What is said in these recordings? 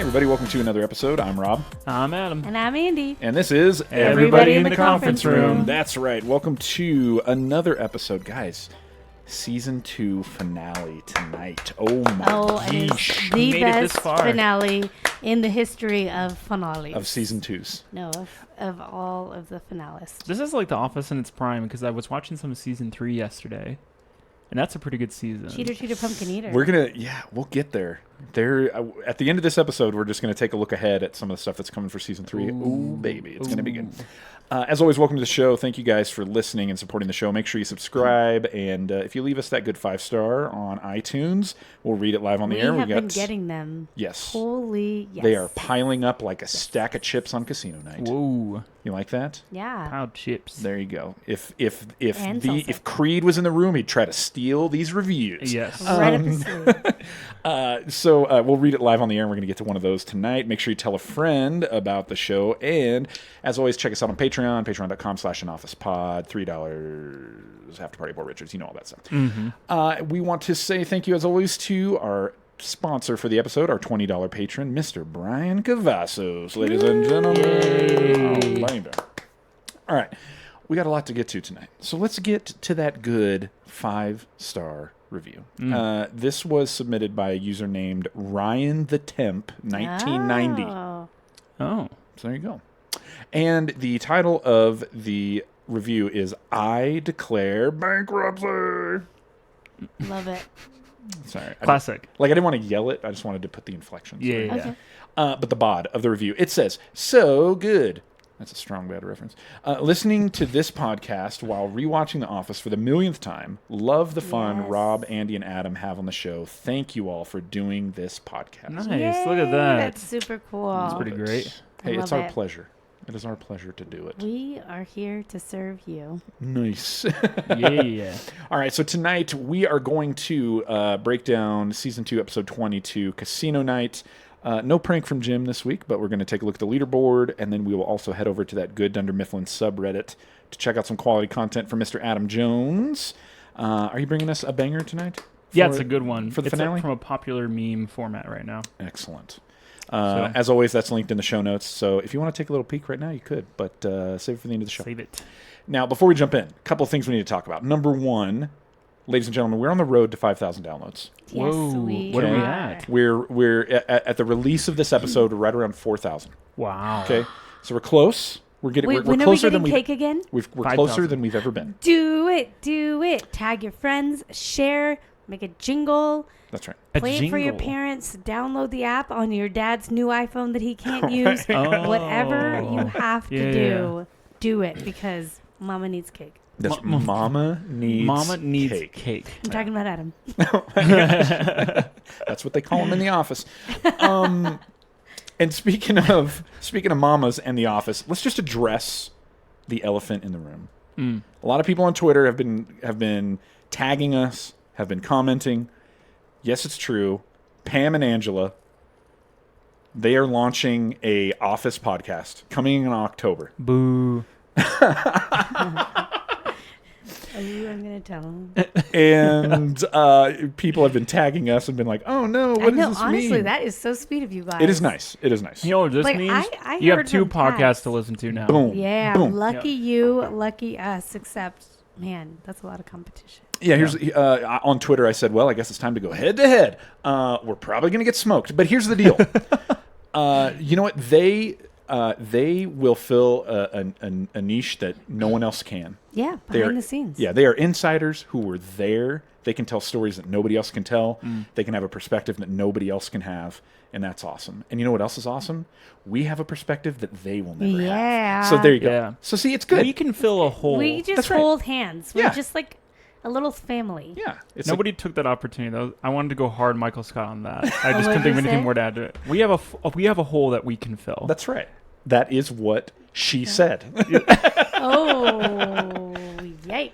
everybody, welcome to another episode. I'm Rob. I'm Adam. And I'm Andi. And this is Everybody in the Conference Room. That's right. Welcome to another episode, guys. Season 2 finale tonight. Oh my And gosh. it's the Made it this best far. finale in the history of finales. Of season 2s. No, of all of the finales. This is like The Office in its prime because I was watching some of season 3 yesterday, and that's a pretty good season. Cheater, pumpkin eater. We'll get there. At the end of this episode, we're just going to take a look ahead at some of the stuff that's coming for season 3. Ooh, baby. It's going to be good. As always, welcome to the show. Thank you guys for listening and supporting the show. Make sure you subscribe, and if you leave us that good 5-star on iTunes, we'll read it live on the air. We have been getting them. Yes. Holy yes. They are piling up like a stack of chips on casino night. Whoa. You like that? Yeah. Pound chips. There you go. If And salsa. if Creed was in the room, he'd try to steal these reviews. Yes. Right up the sleeve. So we'll read it live on the air, and we're going to get to one of those tonight. Make sure you tell a friend about the show. And, as always, check us out on Patreon, patreon.com/anofficepod, $3 after party Poor Richards. You know all that stuff. We want to say thank you, as always, to our sponsor for the episode, our $20 patron, Mr. Brian Cavazos. Ladies and gentlemen. Lambert. All right. We got a lot to get to tonight. So let's get to that good 5-star review. This was submitted by a user named Ryan the Temp 1990. Oh. So there you go. And the title of the review is I Declare Bankruptcy. Love it. Sorry. Classic. I didn't want to yell it. I just wanted to put the inflections. Yeah. Okay. But the bod of the review, it says, so good. That's a strong bad reference. Listening to this podcast while rewatching The Office for the millionth time. Love the fun Yes. Rob, Andi, and Adam have on the show. Thank you all for doing this podcast. Nice. Yay, Look at that. That's super cool. That's pretty great. Hey, I it's love our it. pleasure. It is our pleasure to do it. We are here to serve you. Nice. Yeah. All right, so tonight we are going to break down Season 2, Episode 22, Casino Night. No prank from Jim this week, but we're going to take a look at the leaderboard, and then we will also head over to that good Dunder Mifflin subreddit to check out some quality content from Mr. Adam Jones. Are you bringing us a banger tonight? Yeah, it's a good one. For the it's finale? From a popular meme format right now. Excellent. As always, that's linked in the show notes, so if you want to take a little peek right now, you could, but save it for the end of the show. Save it. Now, before we jump in, a couple of things we need to talk about. Number one, ladies and gentlemen, we're on the road to 5,000 downloads. Yes, Whoa, we what are we are. at? We're at the release of this episode, we're right around 4,000. Wow. Okay, so we're close. We're getting Wait, we're when are we closer getting than cake again? we're 5,000. closer than we've ever been. Do it. Tag your friends, share, make a jingle, That's right. A play it for your jingle. parents, download the app on your dad's new iPhone that he can't use. Oh. Whatever you have to Yeah. do it because Mama needs cake. That's Mama needs cake. I'm talking about Adam. That's what they call them in the office. And speaking of mamas and the office, let's just address the elephant in the room. A lot of people on Twitter have been tagging us, have been commenting. Yes, it's true. Pam and Angela, they are launching a Office podcast coming in October. Boo. I'm going to tell him. And people have been tagging us and been like, "Oh no, what does this honestly, mean?" that is so sweet of you guys. It is nice. It is nice. You know what this Like, means? I You have heard 2 from podcasts tags. to listen to now. Boom. Yeah, Boom. lucky you, lucky us, except, man, that's a lot of competition. Yeah, here's on Twitter. I said, "Well, I guess it's time to go head to head. We're probably going to get smoked." But here's the deal. You know what? They will fill a niche that no one else can. Yeah, They are- behind the scenes. Yeah, they are insiders who were there. They can tell stories that nobody else can tell. They can have a perspective that nobody else can have, and that's awesome. And you know what else is awesome? We have a perspective that they will never Yeah. have. So there you go. Yeah. So see, it's good. We can fill a hole. We just That's right. hold hands. We're Yeah. just like a little family. Yeah. It's Nobody took that opportunity. I wanted to go hard Michael Scott on that. I just What'd couldn't think of you anything say? more to add to it. We have a hole that we can fill. That's right. That is what she said. Oh, yikes.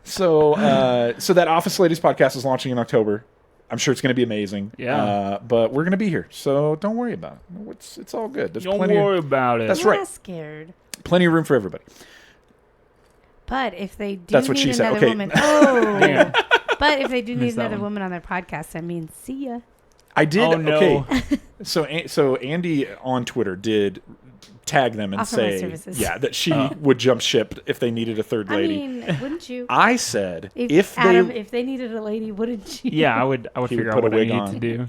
So that Office Ladies podcast is launching in October. I'm sure it's going to be amazing. Yeah. But we're going to be here, so don't worry about it. It's all good. There's Don't plenty worry about it. That's I'm right. not scared. plenty of room for everybody. But if they do That's what need she said. another Okay. woman, Damn. but if they do need Missed that another one. woman on their podcast, I mean, see ya. I did. Oh, no. Okay. So Andi on Twitter did tag them and Offer my say, services. yeah, that she would jump ship if they needed a third I lady. mean, wouldn't you? I said if Adam, they if they needed a lady, wouldn't you? Yeah, I would he figure would out put a what I wig need on to do.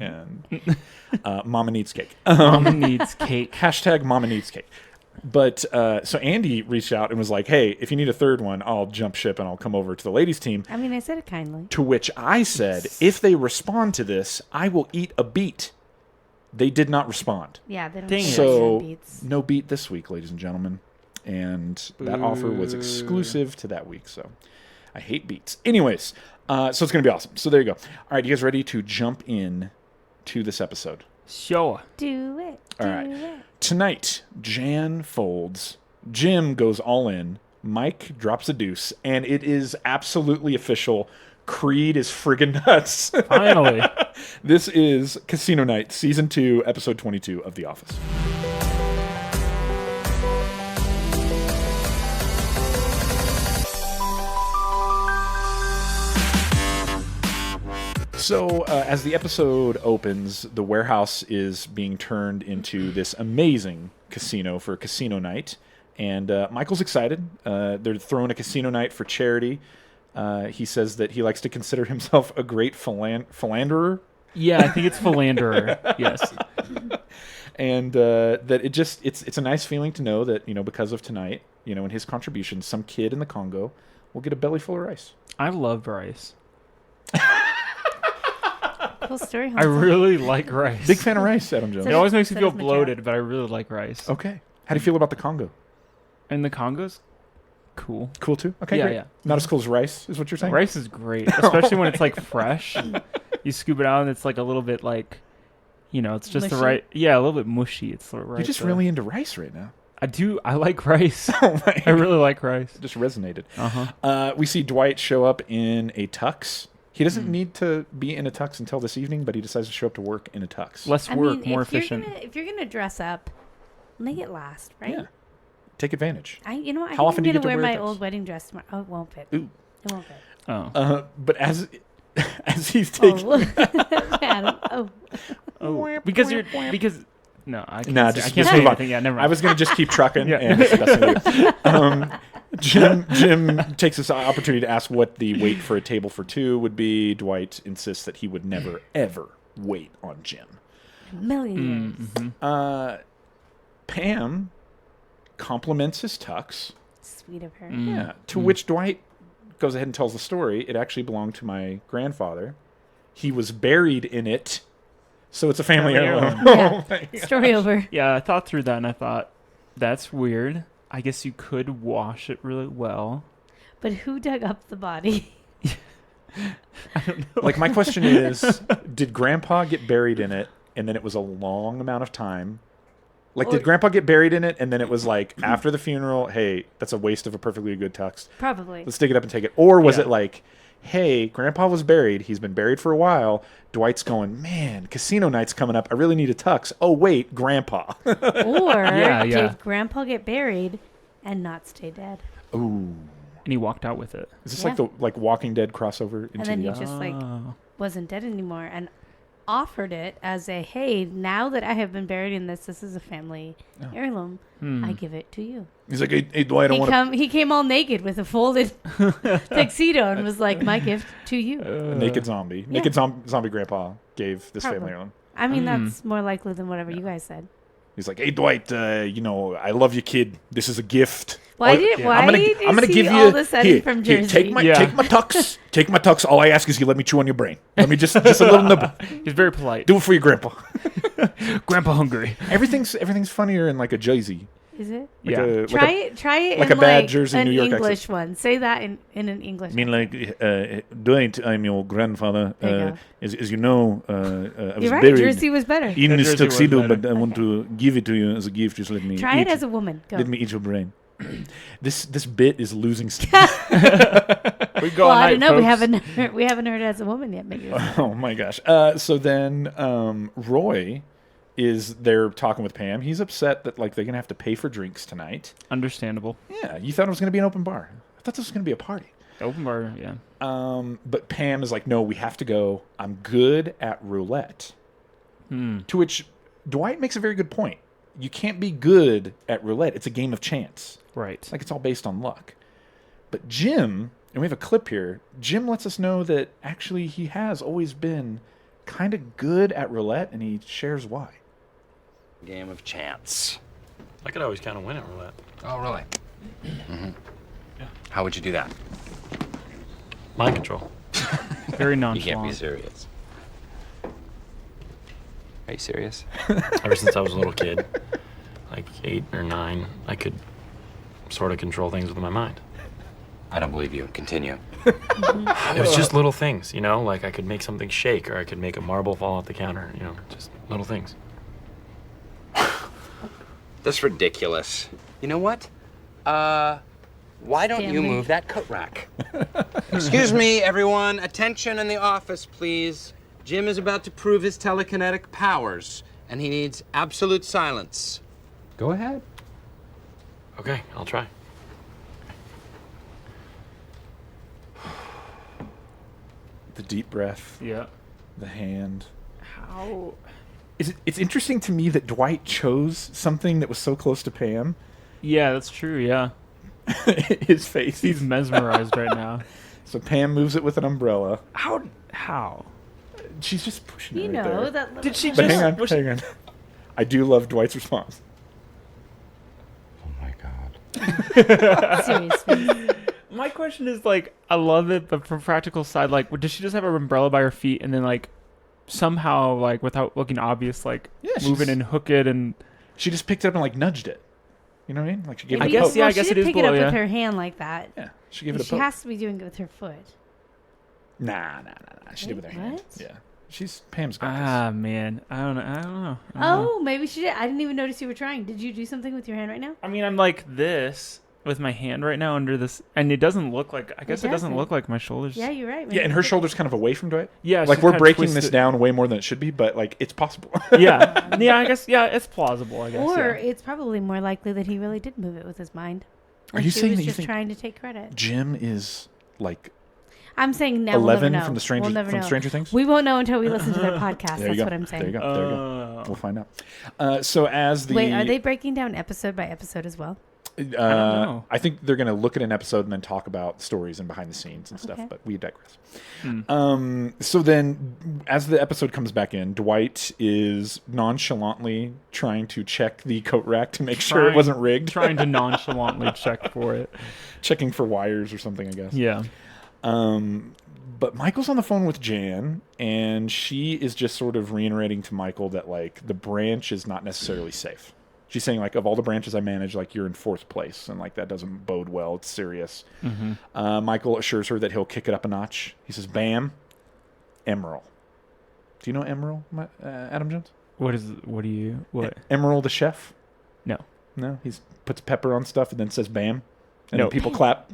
and Mama needs cake. Mama needs cake. Hashtag Mama needs cake. But so Andi reached out and was like, hey, if you need a third one, I'll jump ship and I'll come over to the ladies team. I mean, I said it kindly. To which I said, if they respond to this, I will eat a beat. They did not respond. Yeah, they don't Dang do it. So beats. no beat this week, ladies and gentlemen. And that offer was exclusive to that week. So I hate beats. Anyways, so it's going to be awesome. So there you go. All right, you guys ready to jump in to this episode? Sure. Do it. All right. Tonight, Jan folds. Jim goes all in. Mike drops a deuce. And it is absolutely official. Creed is friggin' nuts. Finally. This is Casino Night, Season 2, Episode 22 of The Office. So, as the episode opens, the warehouse is being turned into this amazing casino for Casino Night. And Michael's excited. They're throwing a casino night for charity. He says that he likes to consider himself a great philanderer. Yeah, I think it's philanderer. Yes. And that it's a nice feeling to know that, because of tonight, and his contribution, some kid in the Congo will get a belly full of rice. I love rice. Cool story. I really like rice. Big fan of rice, Adam Jones. It always makes me So feel does Mateo. bloated, but I really like rice. Okay. How do you feel about the Congo? And the Congo's cool. Cool too? Okay, Yeah, great. yeah. Not as cool as rice, is what you're saying? Rice is great, especially when it's like fresh. You scoop it out and it's like a little bit like, it's just the Mushy? right. Yeah, a little bit mushy. It's the right. You're just really into rice right now. I do. I like rice. Oh my I really like rice. It just resonated. Uh-huh. We see Dwight show up in a tux. He doesn't need to be in a tux until this evening, but he decides to show up to work in a tux. Less work, more efficient. If you're gonna dress up, make it last, right? Yeah. Take advantage. I How think often do you I'm get to gonna wear wear a my tux? old wedding dress tomorrow. Oh, it won't fit. Ooh. It won't fit. Oh. But as he's taking... Adam. Oh. Oh. Because no, I can't Nah, say, I just can't move say on. anything. Yeah, never mind. I was going to just keep trucking. Yeah. And that's what Jim takes this opportunity to ask what the wait for a table for two would be. Dwight insists that he would never, ever wait on Jim. A million years. Mm-hmm. Pam compliments his tux. Sweet of her. Yeah. To which Dwight goes ahead and tells the story. It actually belonged to my grandfather. He was buried in it. So it's a family heirloom. Yeah. Oh my God. Story over. Yeah, I thought through that and I thought, that's weird. I guess you could wash it really well. But who dug up the body? Like, my question is, did Grandpa get buried in it, and then it was a long amount of time? Like, did Grandpa get buried in it, and then it was like, after the funeral, hey, that's a waste of a perfectly good tux. Probably. Let's dig it up and take it. Or was Yeah. it like, hey, Grandpa was buried. He's been buried for a while. Dwight's going, man, casino night's coming up. I really need a tux. Oh, wait, Grandpa. Or Yeah. did Grandpa get buried and not stay dead? Ooh. And he walked out with it. Is this Yeah. like the Walking Dead crossover into And then the he just Oh. wasn't dead anymore and offered it as a, hey, now that I have been buried in this is a family heirloom. I give it to you. He's like, hey Dwight, I want to... He came all naked with a folded tuxedo and was like, my gift to you. Naked zombie. Yeah. Naked zombie grandpa gave this Probably. family heirloom. I mean, that's more likely than whatever you guys said. He's like, hey Dwight, I love you, kid. This is a gift. Why Oh, did I'm gonna is he give you all of a sudden here, from here, Jersey? take my Yeah. tux. Take my tux. All I ask is you let me chew on your brain. Let me just a little nibble. He's very polite. Do it for your grandpa. Grandpa hungry. Everything's funnier in like a Jersey. Is it? Like Yeah. a, Try it like in a bad like Jersey, an New York English accent. one. Say that in an English. I mean, like, Dwight, I'm your grandfather. There you go. As you know, I was You're right. buried Jersey was better. in Yeah, this Jersey was tuxedo, better. but I want to give it to you as a gift. Just let me Try eat it as a woman. Go. Let me eat your brain. This bit is losing steam. We go Well, all I night, don't know. folks. We haven't heard it as a woman yet. Maybe. Oh my gosh. So then Roy is there talking with Pam. He's upset that like they're gonna have to pay for drinks tonight. Understandable. Yeah, you thought it was gonna be an open bar. I thought this was gonna be a party. Open bar, yeah. But Pam is like, no, we have to go. I'm good at roulette. To which Dwight makes a very good point. You can't be good at roulette. It's a game of chance. Right. Like, it's all based on luck. But Jim, and we have a clip here, Jim lets us know that actually he has always been kind of good at roulette, and he shares why. Game of chance. I could always kind of win at roulette. Oh, really? Yeah. How would you do that? Mind control. Very You nonchalant. can't be serious. Are you serious? Ever since I was a little kid, like 8 or 9, I could sort of control things with my mind. I don't believe you. Continue. It was just little things, like I could make something shake or I could make a marble fall off the counter, just little things. That's ridiculous. You know what? Why don't you move that coat rack? Excuse me, everyone. Attention in the office, please. Jim is about to prove his telekinetic powers, and he needs absolute silence. Go ahead. Okay, I'll try. The deep breath. Yeah. The hand. How? It's interesting to me that Dwight chose something that was so close to Pam. Yeah, that's true. Yeah. His face. He's mesmerized right now. So Pam moves it with an umbrella. How? She's just pushing You it right know there. that. Did she But just? hang on. I do love Dwight's response. Oh my God. Seriously. My question is like, I love it, but from practical side, like, does she just have her umbrella by her feet and then like somehow like without looking obvious, like move it and hook it and? She just picked it up and like nudged it. You know what I mean? Like she gave it I a guess poke. yeah. I She guess it didn't is pick it up below, with yeah. her hand like that. Yeah, she gave it a She poke. has to be doing it with her foot. Nah. She did it with her hand. What? Yeah, Pam's got Ah man, I don't know. Oh, maybe she did. I didn't even notice you were trying. Did you do something with your hand right now? I mean, I'm like this with my hand right now under this, and it doesn't look like. I guess it doesn't doesn't. look like my shoulders. Yeah, you're right. this. Yeah, and her shoulder's kind of away from Dwight. Yeah, like she's we're kinda breaking this twisted. down way more than it should be, but like it's possible. Yeah, yeah. I guess yeah, it's plausible. I guess. Or yeah. it's probably more likely that he really did move it with his mind. Are And you she saying was that you just think trying to take credit? Jim is like I'm saying no. 11 we'll never know. from the Stranger We'll never know. Stranger Things? We won't know until we listen to their podcast. There you That's go. what I'm saying. There you go. There you go. Oh. We'll find out. So as the Wait, are they breaking down episode by episode as well? know. I think they're going to look at an episode and then talk about stories and behind the scenes and stuff, Okay. but we digress. So then, as the episode comes back in, Dwight is nonchalantly trying to check the coat rack to make sure it wasn't rigged. Trying to nonchalantly check for it. Checking for wires or something, I guess. Yeah. But Michael's on the phone with Jan, and she is just sort of reiterating to Michael that, like, the branch is not necessarily safe. She's saying, like, of all the branches I manage, like, you're in 4th place, and, like, that doesn't bode well. It's serious. Michael assures her that he'll kick it up a notch. He says, bam, Emerald. Do you know Emerald, Adam Jones? What? Emerald the chef? No. No? He puts pepper on stuff and then says, bam, and No. then people clap.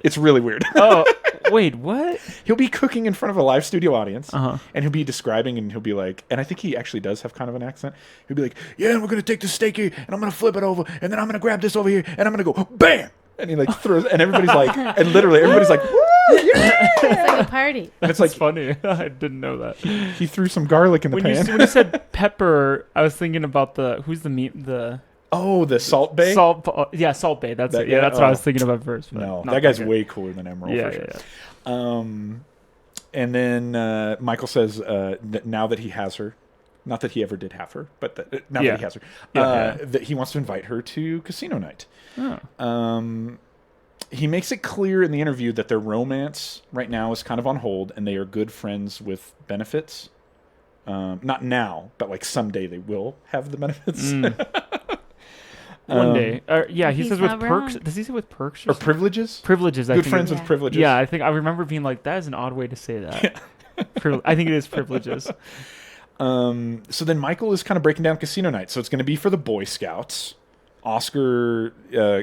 It's really weird. Oh, wait, what? He'll be cooking in front of a live studio audience, Uh-huh. and he'll be describing, and he'll be like, and I think he actually does have kind of an accent. He'll be like, yeah, and we're going to take the steak here, and I'm going to flip it over, and then I'm going to grab this over here, and I'm going to go, bam! And he like throws, and everybody's like, and literally everybody's like, woo, yeah! It's like a party. And it's like, funny. I didn't know that. he threw some garlic in the When pan. you said pepper, I was thinking about who's the meat, the Oh, the Salt Bay? Salt Bay. That's That it. Yeah, guy? that's what I was Oh. thinking about first. but No, not that guy's guy. way cooler than Emerald Yeah, for sure. yeah. And then Michael says that now that he has her, not that he ever did have her, but that, now Yeah. that he has her, Yeah. that he wants to invite her to casino night. Oh. He makes it clear in the interview that their romance right now is kind of on hold, and they are good friends with benefits. Not now, but like someday they will have the benefits. One day. Yeah, he He's says with not perks. wrong. Does he say with perks Or something? privileges. Privileges, I Good think. friends with Yeah. privileges. Yeah, I think I remember being like, that is an odd way to say that. I think it is privileges. So then Michael is kind of breaking down casino night. So it's going to be for the Boy Scouts. Oscar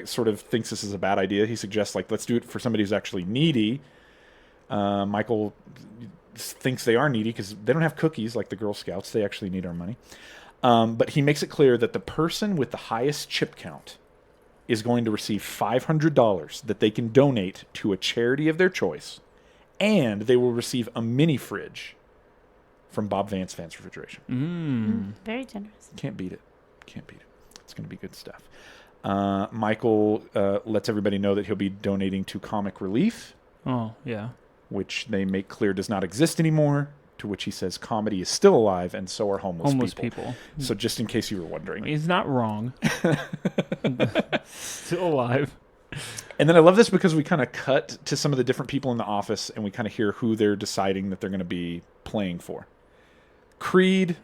sort of thinks this is a bad idea. He suggests, like, let's do it for somebody who's actually needy. Michael thinks they are needy because they don't have cookies like the Girl Scouts. They actually need our money. But he makes it clear that the person with the highest chip count is going to receive $500 that they can donate to a charity of their choice. And they will receive a mini fridge from Bob Vance Vance Refrigeration. Very generous. Can't beat it. Can't beat it. It's going to be good stuff. Michael lets everybody know that he'll be donating to Comic Relief. Oh, yeah. Which they make clear does not exist anymore. To which he says comedy is still alive, and so are homeless people. So just in case you were wondering. He's not wrong. Still alive. And then I love this because we kind of cut to some of the different people in the office, and we kind of hear who they're deciding that they're going to be playing for. Creed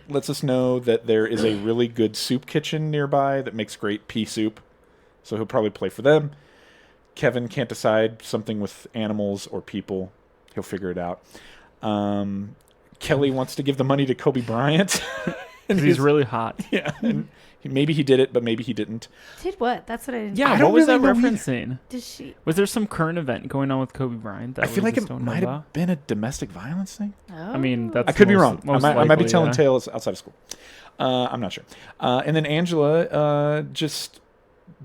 lets us know that there is a really good soup kitchen nearby that makes great pea soup. So he'll probably play for them. Kevin can't decide something with animals or people. He'll figure it out. Kelly wants to give the money to Kobe Bryant. And he's really hot. Yeah. And maybe he did it, but maybe he didn't. Did what? That's what I didn't. Yeah, I what don't was really that know referencing? Did she? Was there some current event going on with Kobe Bryant? That I feel we like just it don't know might have about? been a domestic violence thing. Oh. I mean, that's I could be most- wrong. most I might be likely, telling yeah. tales outside of school. I'm not sure. And then Angela just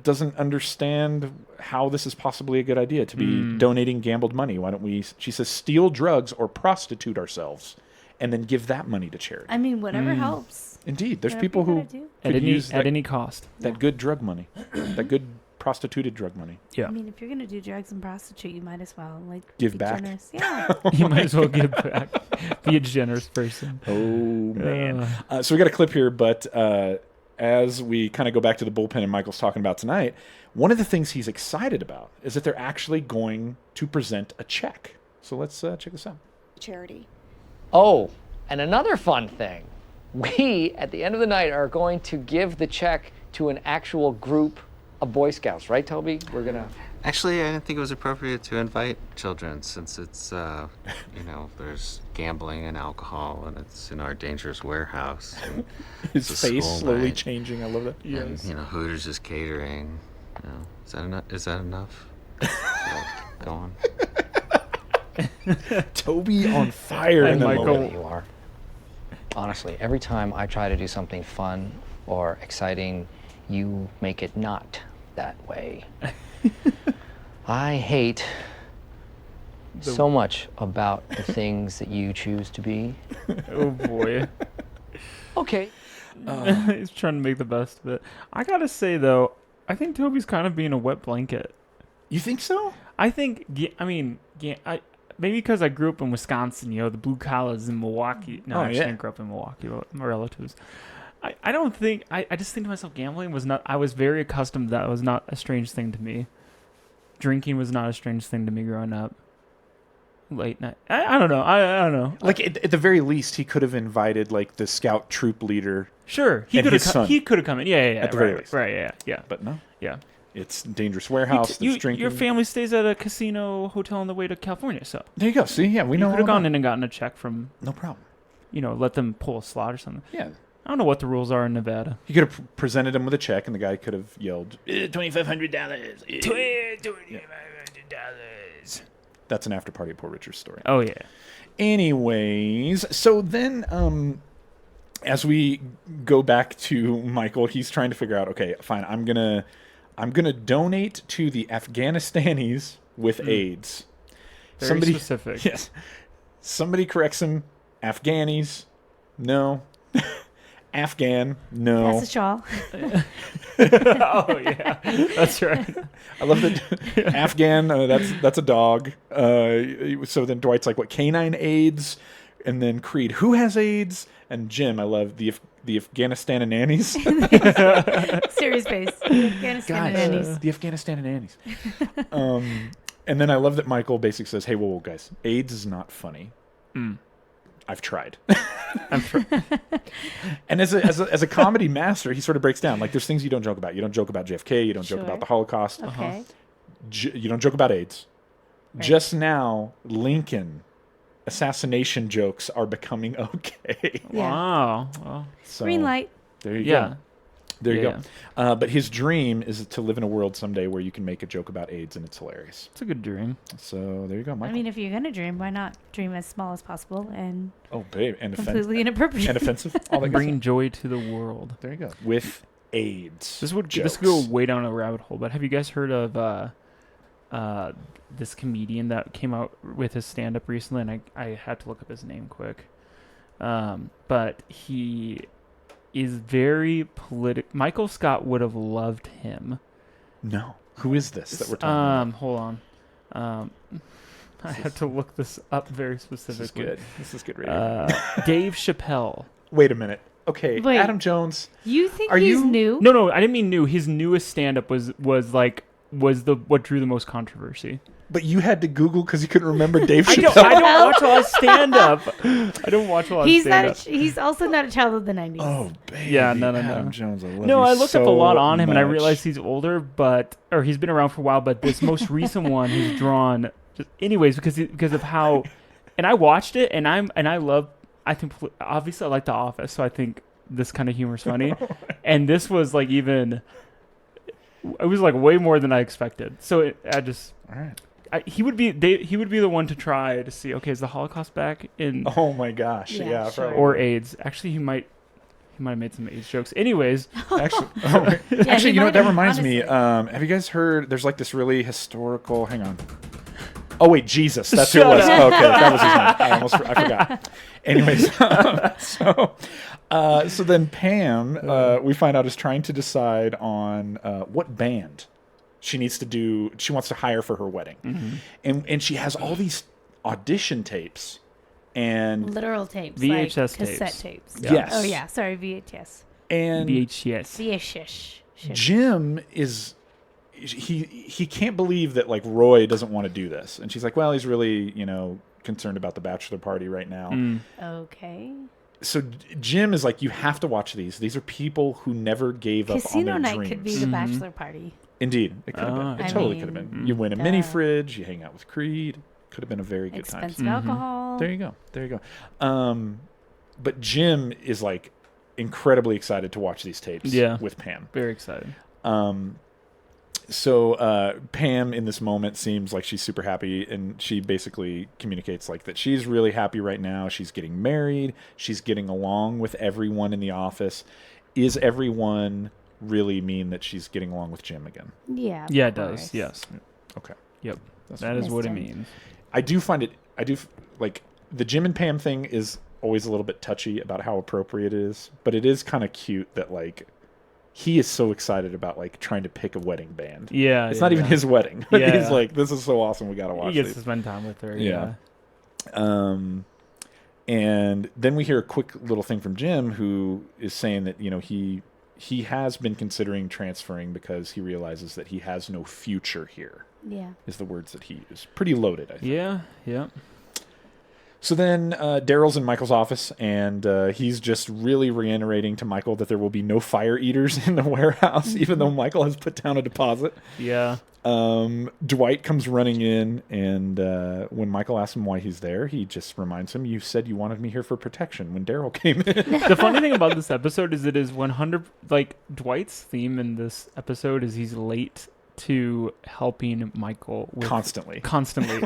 doesn't understand how this is possibly a good idea to be donating gambled money. Why don't we, she says, steal drugs or prostitute ourselves and then give that money to charity. I mean, whatever helps. Indeed. There's Whatever people you who gotta do. could use At any cost. that good drug money, that good prostituted drug money. Yeah. I mean, if you're gonna do drugs and prostitute, you might as well Give be back. generous. Yeah. You might as well give back. Be a generous person. Oh, man. So we got a clip here, but as we kind of go back to the bullpen and Michael's talking about tonight, one of the things he's excited about is that they're actually going to present a check. So let's check this out. Charity. Oh, and another fun thing. We, at the end of the night, are going to give the check to an actual group of Boy Scouts. Right, Toby? We're going to... Actually, I didn't think it was appropriate to invite children since it's, there's gambling and alcohol and it's in our dangerous warehouse. And His it's a face school slowly night. changing. I love that. And, Hooters is catering. Is that enough? Is that enough? Should I keep going? Toby on fire. And in the Michael- moment. You are. Honestly, every time I try to do something fun or exciting, you make it not that way. I hate so much about the things that you choose to be. Oh, boy. Okay. He's trying to make the best of it. I gotta say, though, I think Toby's kind of being a wet blanket. You think so? I think, maybe because I grew up in Wisconsin, the blue collars in Milwaukee. No, Oh, I actually yeah. didn't grow up in Milwaukee, but my relatives. I don't think, I just think to myself, gambling was not, I was very accustomed, that was not a strange thing to me. Drinking was not a strange thing to me growing up. Late night. I don't know. I don't know. Like at the very least, he could have invited like the scout troop leader. Sure. He And could his have son. He could have come in. Yeah. At the very least. Right. Yeah. But no, Yeah. it's dangerous warehouse. There's drinking. Your family stays at a casino hotel on the way to California, so There you go. See, yeah, we you know. could have all gone about in and gotten a check from, it. No problem. let them pull a slot or something. Yeah, I don't know what the rules are in Nevada. he could have presented him with a check, and the guy could have yelled $2,500. $2,500. That's an after party at Poor Richard's story. Oh yeah. Anyways, so then as we go back to Michael, he's trying to figure out, okay, fine, I'm gonna donate to the Afghanistanis with AIDS. Very specific. Yes. Somebody corrects him. Afghanis. No. Afghan. No. That's a shawl. Oh yeah. That's right. I love that. Afghan. That's a dog. So then Dwight's like, what? Canine AIDS, and then Creed, who has AIDS, and Jim. I love the Afghanistan and nannies. Serious face. Afghanistan and Andes. The Afghanistan and nannies. And then I love that Michael basically says, "Hey, whoa, guys, AIDS is not funny. I've tried." And as a comedy master, he sort of breaks down. Like, there's things you don't joke about. You don't joke about JFK. You don't joke Sure. about the Holocaust. Okay. You don't joke about AIDS. Right. Just now, Lincoln assassination jokes are becoming okay. Yeah. Wow. Well, So, Green light. There you yeah. go. There you Yeah. go. But his dream is to live in a world someday where you can make a joke about AIDS and it's hilarious. It's a good dream. So there you go, Michael. I mean, if you're gonna dream, why not dream as small as possible and Oh, babe, and completely inappropriate? and offensive. All that good Bringing stuff. joy to the world. There you go. With AIDS. This would jokes. go way down a rabbit hole. But have you guys heard of this comedian that came out with his stand-up recently? And I had to look up his name quick. but he is very political. Michael Scott would have loved him. No. Who is this that we're talking about? Hold on. I have to look this up very specifically. This is good radio. Dave Chappelle. Wait a minute. Okay, Wait. Adam Jones. You think Are he's you- new? No, I didn't mean new. His newest stand-up was what drew the most controversy. But you had to Google because you couldn't remember Dave I Chappelle. don't watch a lot of stand-up. I don't watch a lot of He's stand-up. he's also not a child of the 90s. Oh, baby. Yeah, no. Adam Jones, I love No, you I looked up a so lot on him, and I much. realized he's older, or he's been around for a while. But this most recent one, he's drawn, anyways, because of how. And I watched it, and I love. I think obviously I like The Office, so I think this kind of humor is funny, and this was like even. It was like way more than I expected. So All right. he would be the one to try to see. Okay, is the Holocaust back in? Oh my gosh. Yeah, Yeah. sure. probably. Or AIDS? Actually, he might have made some AIDS jokes. Anyways. Actually, Yeah, actually, he you know what? might That have, reminds me. honestly. Have you guys heard? There's like this really historical. Hang on. Oh wait, Jesus. That's who it Shut was. up. Okay, that was his name. I forgot. Anyways, so then Pam, we find out, is trying to decide on what band she needs to do. She wants to hire for her wedding, and she has all these audition tapes, and Literal tapes. VHS like tapes. cassette tapes. Yeah. yes, Oh, yeah. Sorry, VHS. and VHS. VHS. Jim is. He can't believe that like Roy doesn't want to do this, and she's like, well, he's really concerned about the bachelor party right now. Okay. So Jim is like, you have to watch these. These are people who never gave up Casino on their night dreams. could be the bachelor party. Indeed, it could have been. It I totally mean, could have been. You win a mini duh. fridge. You hang out with Creed. Could have been a very good time. Expensive alcohol. There you go. But Jim is like incredibly excited to watch these tapes. Yeah. With Pam. Very excited. So Pam in this moment seems like she's super happy, and she basically communicates like that she's really happy right now. She's getting married. She's getting along with everyone in the office. Is everyone really mean that she's getting along with Jim again? Yeah. of Yeah, it course. does. Yes. Okay. Yep. That's That is what it Mr. means. I do find it. Like the Jim and Pam thing is always a little bit touchy about how appropriate it is, but it is kind of cute that like he is so excited about like trying to pick a wedding band. Yeah. It's not even his wedding, but Yeah. he's like, "This is so awesome. We gotta watch He gets these." to spend time with her. Yeah. And then we hear a quick little thing from Jim, who is saying that he has been considering transferring because he realizes that he has no future here. Yeah. Is the words that he used. Pretty loaded, I think. Yeah. Yeah. So then Daryl's in Michael's office, and he's just really reiterating to Michael that there will be no fire eaters in the warehouse, even though Michael has put down a deposit. Yeah. Dwight comes running in, and when Michael asks him why he's there, he just reminds him, "You said you wanted me here for protection," when Daryl came in. The funny thing about this episode is it is 100. Like Dwight's theme in this episode is he's late to helping Michael with Constantly.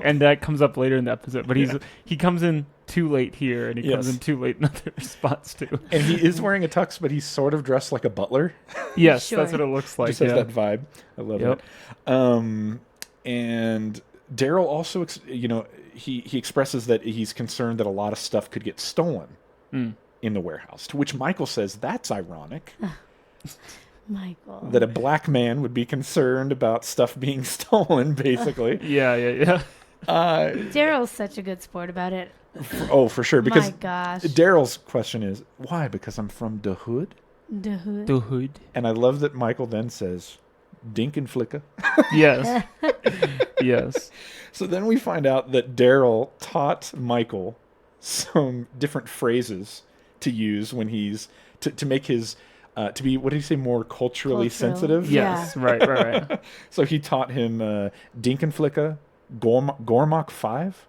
and that comes up later in the episode. But he comes in too late here, and he comes Yes. in too late in other spots too. And he is wearing a tux, but he's sort of dressed like a butler. Yes, Sure. that's what it looks like. Just has Yeah. that vibe. I love Yep. it. And Daryl also, he expresses that he's concerned that a lot of stuff could get stolen in the warehouse, to which Michael says, that's ironic. Michael. That a black man would be concerned about stuff being stolen, basically. Yeah. Daryl's such a good sport about it. For sure. Because My gosh. Daryl's question is, why? Because I'm from the hood? The hood. The hood. And I love that Michael then says, Dink and Flicka. Yes. Yes. So then we find out that Daryl taught Michael some different phrases to use when he's to make his to be, what did he say, more culturally Cultural. sensitive? Yes. Right. So he taught him Dink and Flicka, Gormach 5.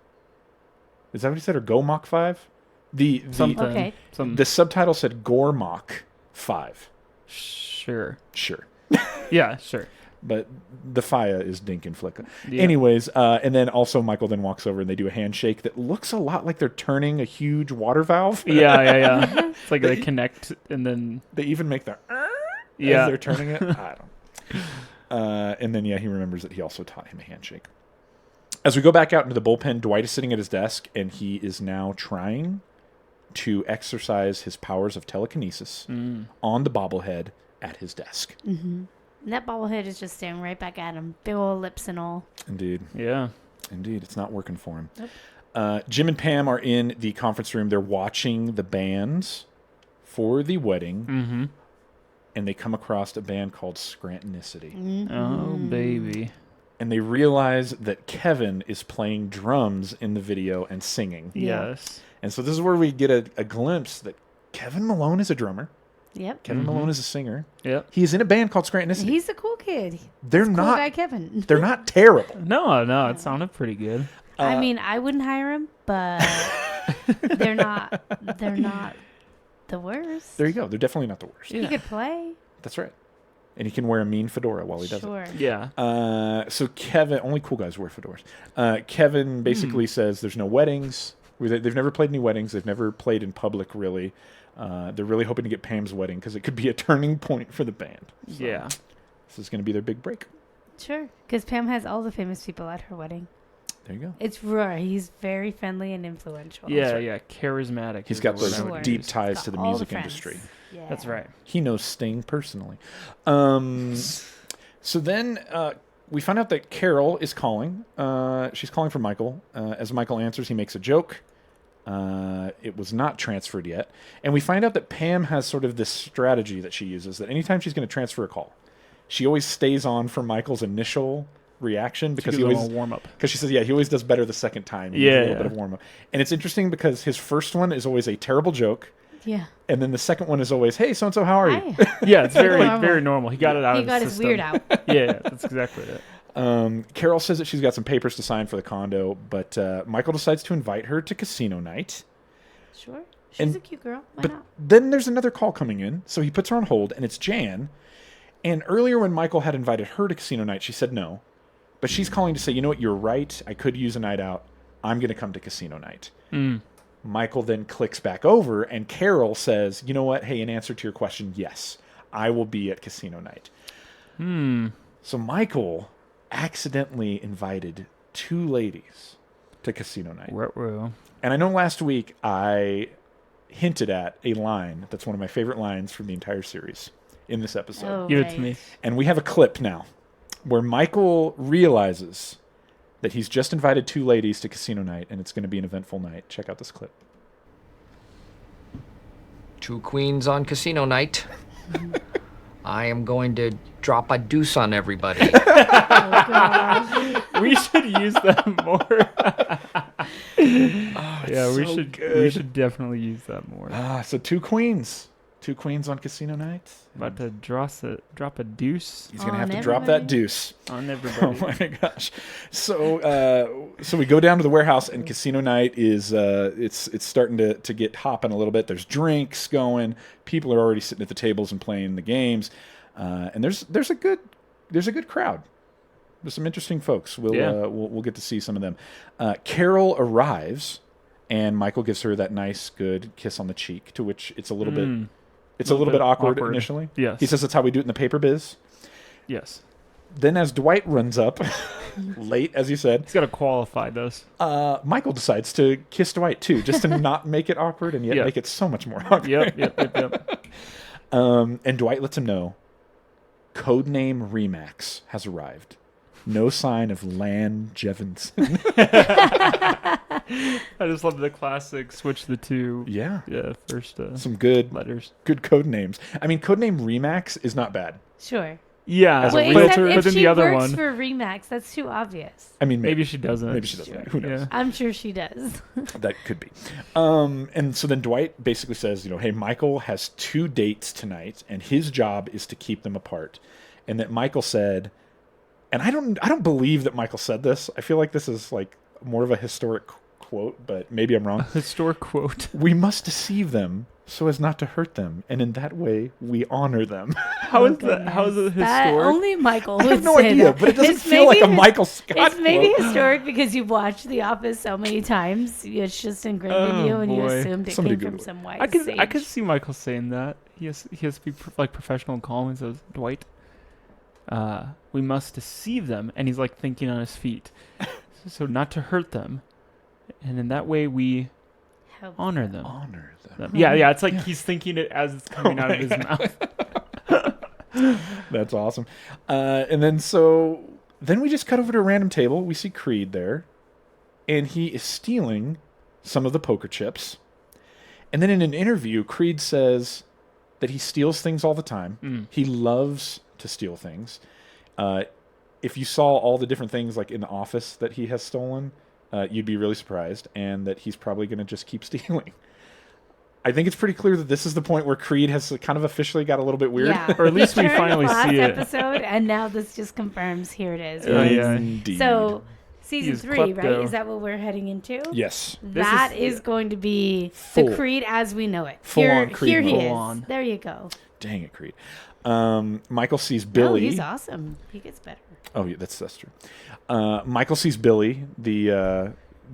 Is that what he said, or Gomach 5? Something. Okay. The subtitle said Gormach 5. Sure. Sure. Yeah. Sure. But the Faya is Dink and Flicka. Yeah. Anyways, and then also Michael then walks over and they do a handshake that looks a lot like they're turning a huge water valve. Yeah. It's like they connect and then. They even make the as Yeah. they're turning it. I don't. And then he remembers that he also taught him a handshake. As we go back out into the bullpen, Dwight is sitting at his desk and he is now trying to exercise his powers of telekinesis on the bobblehead at his desk. And that bobblehead is just staring right back at him. Big old lips and all. Indeed. Yeah. Indeed. It's not working for him. Nope. Jim and Pam are in the conference room. They're watching the bands for the wedding. And they come across a band called Scrantonicity. Oh, baby. And they realize that Kevin is playing drums in the video and singing. Yes. And so this is where we get a glimpse that Kevin Malone is a drummer. Yep. Kevin Malone is a singer. Yep. He's in a band called Scrantonicity. He's a cool kid. They're Cool not guy Kevin. They're not terrible. No, it sounded pretty good. I mean, I wouldn't hire him, but they're not the worst. There you go. They're definitely not the worst. He could play. That's right. And he can wear a mean fedora while he does it. Yeah. So Kevin, only cool guys wear fedoras. Kevin basically says there's no weddings. They've never played any weddings. They've never played in public, really. They're really hoping to get Pam's wedding because it could be a turning point for the band. So Yeah. This is going to be their big break. Sure. Because Pam has all the famous people at her wedding. There you go. It's Roy. He's very friendly and influential. Yeah, charismatic. He's is got the word those I would deep use. ties Got to the all the music friends. industry. Yeah. That's right. He knows Sting personally. So then we find out that Carol is calling. She's calling for Michael. As Michael answers, he makes a joke. It was not transferred yet. And we find out that Pam has sort of this strategy that she uses, that anytime she's going to transfer a call, she always stays on for Michael's initial reaction because he always warm up. Because she says, he always does better the second time. He Yeah, needs a little bit of warm up. And it's interesting because his first one is always a terrible joke. Yeah. And then the second one is always, hey, so-and-so, how are you? Hi. Yeah, it's very Normal. very normal. He got it out He of got his his system. weird out. Yeah, that's exactly it. Carol says that she's got some papers to sign for the condo, but Michael decides to invite her to casino night. Sure. She's And- a cute girl. Why But not? then there's another call coming in, so he puts her on hold, and it's Jan. And earlier when Michael had invited her to casino night, she said no. But she's calling to say, you know what, you're right. I could use a night out. I'm going to come to casino night. Michael then clicks back over, and Carol says, you know what, hey, in answer to your question, yes, I will be at casino night. So Michael accidentally invited 2 ladies to casino night. Ruh-roh. And I know last week I hinted at a line that's one of my favorite lines from the entire series in this episode. Oh, Give it right. to me. And we have a clip now where Michael realizes that he's just invited 2 ladies to casino night, and it's going to be an eventful night. Check out this clip. 2 queens on casino night. I am going to drop a deuce on everybody. Oh, gosh. We should use that more. Yeah, we so should. good. We should definitely use that more. So 2 queens. 2 queens on casino night. About to drop a deuce He's going to On have to drop that everybody. deuce. on Oh everybody. my gosh! So we go down to the warehouse, and casino night is it's starting to get hopping a little bit. There's drinks going. People are already sitting at the tables and playing the games, and there's a good crowd. There's some interesting folks. We'll get to see some of them. Carol arrives, and Michael gives her that nice, good kiss on the cheek. To which it's a little bit. It's a little bit awkward initially. Yes. He says that's how we do it in the paper biz. Yes. Then as Dwight runs up, late, as you said, He's got to qualify this. Michael decides to kiss Dwight, too, just to not make it awkward and yet Yeah. make it so much more awkward. Yep. And Dwight lets him know, codename Remax has arrived. No sign of Lan Jevinson. I just love the classic switch the 2. Yeah. First Some good letters. code names. I mean, codename Remax is not bad. Sure. Yeah, As a Well, filter, except if but then she the other works one. for Remax, that's too obvious. I mean, Maybe she doesn't. Maybe she doesn't. Who knows? Yeah. I'm sure she does. That could be. And so then Dwight basically says, hey, Michael has 2 dates tonight, and his job is to keep them apart. And that Michael said, and I don't believe that Michael said this. I feel like this is like more of a historic quote, but maybe I'm wrong. Historic quote. We must deceive them so as not to hurt them, and in that way we honor them. How is that? How is it That historic? only Michael I would have no say idea, that. but it doesn't It's feel like a maybe Michael Scott It's maybe quote. historic because you've watched The Office so many times. It's just ingrained in you, and you boy. assumed it Somebody came from Google it. some wise I could sage. see Michael saying that. He has to be like professional and calm. He says, Dwight, we must deceive them, and he's like thinking on his feet, so not to hurt them, and in that way we Honor them. Honor them. Yeah. It's like he's thinking it as it's coming out of his mouth. That's awesome. And then we just cut over to a random table. We see Creed there, and he is stealing some of the poker chips. And then in an interview, Creed says that he steals things all the time. He loves to steal things. If you saw all the different things like in the office that he has stolen, you'd be really surprised, and that he's probably going to just keep stealing. I think it's pretty clear that this is the point where Creed has kind of officially got a little bit weird. Yeah. Or at least we finally last see it. episode, and now this just confirms. Here it is. Oh, right? yeah. Indeed. So season He's 3, klepto. right? Is that what we're heading into? Yes. That is going to be Full. the Creed as we know it. Full on Creed Here he mode. is. Full on. There you go. Dang it, Creed. Michael sees Billy. No, he's awesome. He gets better. Oh, yeah, that's true. Michael sees Billy,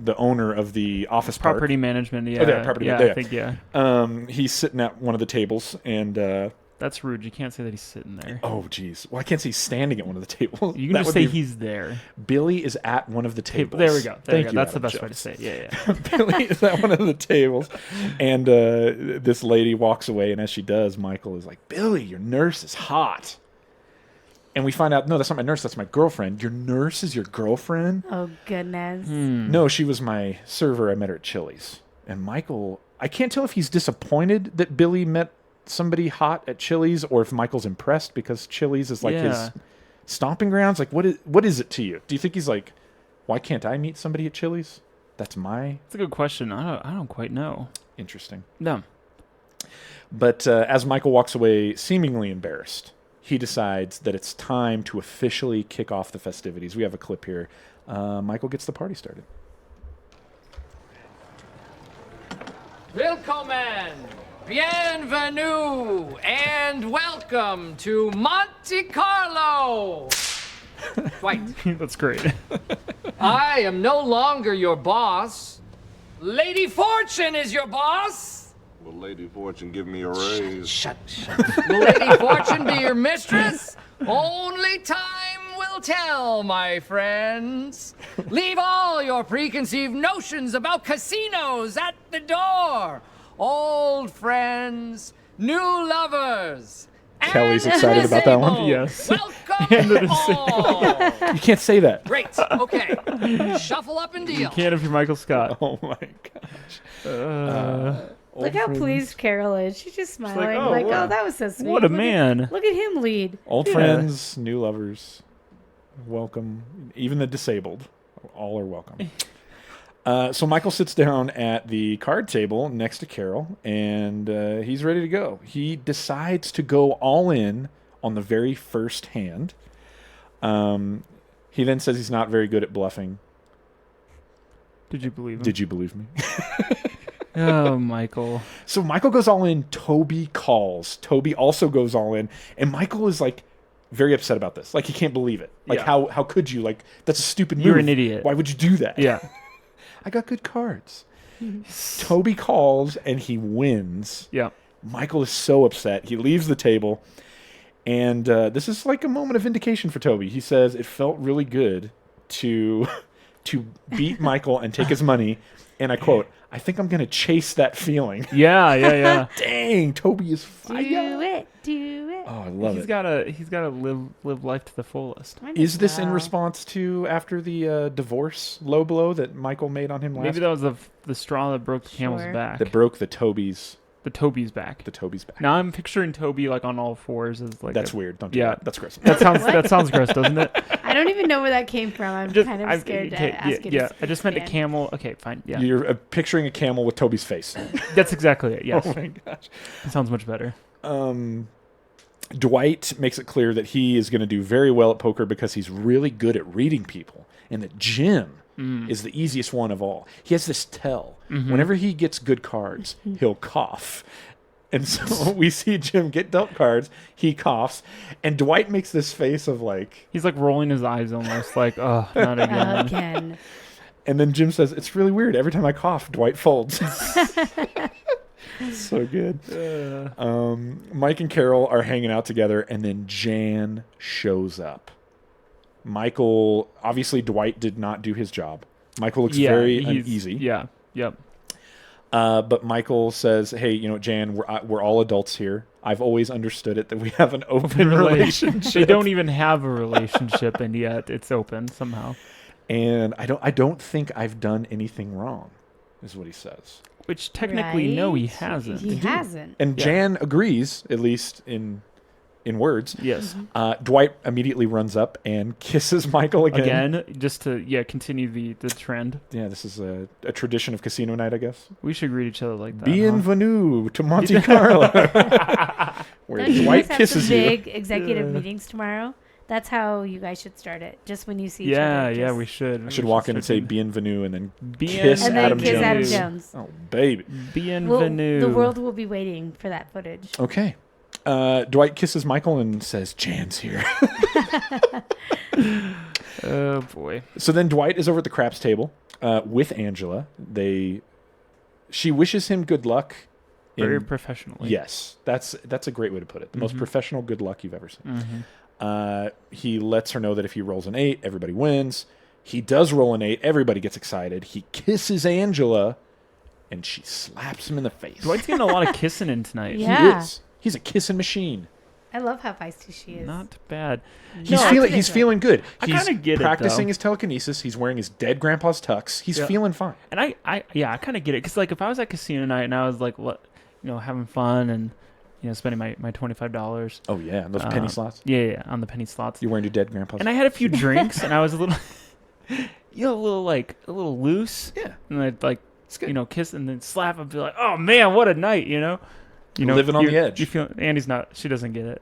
the owner of the office park. Property management. Yeah. Oh, yeah, property yeah, management. I think, yeah. He's sitting at one of the tables, and That's rude. You can't say that he's sitting there. oh, geez. Well, I can't say he's standing at one of the tables. You can That just would say be- he's there. Billy is at one of the tables. There we go. Thank you, That's the Adam best way to Jones. say it. Yeah. Billy is at one of the tables, and this lady walks away, and as she does, Michael is like, "Billy, your nurse is hot." And we find out, no, that's not my nurse, that's my girlfriend. Your nurse is your girlfriend? Oh, goodness. No, she was my server. I met her at Chili's. And Michael, I can't tell if he's disappointed that Billy met somebody hot at Chili's, or if Michael's impressed because Chili's is like his stomping grounds. Like, what is it to you? Do you think he's like, why can't I meet somebody at Chili's? That's my... That's a good question. I don't quite know. Interesting. No. But as Michael walks away seemingly embarrassed, he decides that it's time to officially kick off the festivities. We have a clip here. Michael gets the party started. Willkommen, bienvenue, and welcome to Monte Carlo. Dwight, That's great. I am no longer your boss. Lady Fortune is your boss. Will Lady Fortune give me a raise? Will Lady Fortune be your mistress? Only time will tell, my friends. Leave all your preconceived notions about casinos at the door. Old friends, new lovers. Kelly's and excited about that one. disabled. Yes. Welcome all. You can't say that. Great. Okay. Shuffle up and deal. Can't if you're Michael Scott. Oh, my gosh. Look how pleased Carol is. She's just smiling. oh, Like, wow. oh, that was so sweet. What a Look at- man. Look at him lead. Old Yeah. friends, new lovers, welcome. Even the disabled, all are welcome. So Michael sits down at the card table next to Carol, and he's ready to go. He decides to go all in on the very first hand. He then says he's not very good at bluffing. Did you believe him? Did you believe me? Oh, Michael. So Michael goes all in. Toby calls. Toby also goes all in. And Michael is like very upset about this. Like he can't believe it. Like Yeah. how could you? Like that's a stupid move. You're an idiot. Why would you do that? Yeah. I got good cards. Toby calls and he wins. Yeah. Michael is so upset. He leaves the table. And this is like a moment of vindication for Toby. He says it felt really good to beat Michael and take his money. And I quote, I think I'm going to chase that feeling. Yeah. Dang, Toby is Do fire. it. Do it. Oh, I love He's it. gotta live life to the fullest. Might Is as this in well. response to after the divorce low blow that Michael made on him last? Maybe that was the straw that broke the camel's Sure. back. that broke the Toby's back. back. Now I'm picturing Toby like on all fours as like That's weird. Don't do yeah. that. That's gross. That sounds gross, doesn't it? I don't even know where that came from. I'm kind of scared to ask you to Yeah, I just meant a expand. camel. Okay, fine. Yeah, You're picturing a camel with Toby's face. that's exactly it. Yes, Oh my gosh. it sounds much better. Dwight makes it clear that he is going to do very well at poker because he's really good at reading people, and that Jim is the easiest one of all. He has this tell. Whenever he gets good cards, he'll cough. And so we see Jim get dealt cards, he coughs, and Dwight makes this face of like, He's like rolling his eyes almost like, oh, not again. Again. and then Jim says, it's really weird. Every time I cough, Dwight folds. So good. Mike and Carol are hanging out together, and then Jan shows up. Michael, obviously Dwight did not do his job. Michael looks very he's- uneasy. Yeah, yep. But Michael says, "Hey, Jan, we're all adults here. I've always understood it that we have an open relationship. They don't even have a relationship, and yet it's open somehow. And I don't think I've done anything wrong," is what he says. Which technically, no, he Right? hasn't. He hasn't. And Jan agrees, at least in words. Yes. Dwight immediately runs up and kisses Michael again. Just to continue the trend. Yeah, this is a tradition of casino night, I guess. We should greet each other like that. Bienvenue to Monte Carlo. Where Don't you Dwight guys have kisses some you. big executive meetings tomorrow? That's how you guys should start it. Just when you see each other. Yeah, just- we should. I should walk in and say bienvenue and then Bien- kiss And then Adam kiss Jones. Adam Jones. Oh, baby. Bienvenue. The world will be waiting for that footage. Okay. Dwight kisses Michael and says, "Jan's here." Oh, boy. So then Dwight is over at the craps table with Angela. She wishes him good luck. Very professionally. Yes, that's a great way to put it. The most professional good luck you've ever seen. He lets her know that if he rolls an 8, everybody wins. He does roll an 8. Everybody gets excited. He kisses Angela, and she slaps him in the face. Dwight's getting a lot of kissing in tonight. Yeah. He is. He's a kissing machine. I love how feisty she is. Not bad. He's feeling good. I He's kinda get it, practicing though. his telekinesis. He's wearing his dead grandpa's tux. He's feeling fine. And I kind of get it. Because, like, if I was at casino night and I was, like, having fun and, spending my $25. Oh, yeah. Those penny slots. Yeah, on the penny slots. You're wearing your dead grandpa's. And I had a few drinks, and I was a little, a little loose. Yeah. And I'd, like, It's good. kiss and then slap and be like, oh, man, what a night, Living on the edge. You feel, Andy's not, she doesn't get it.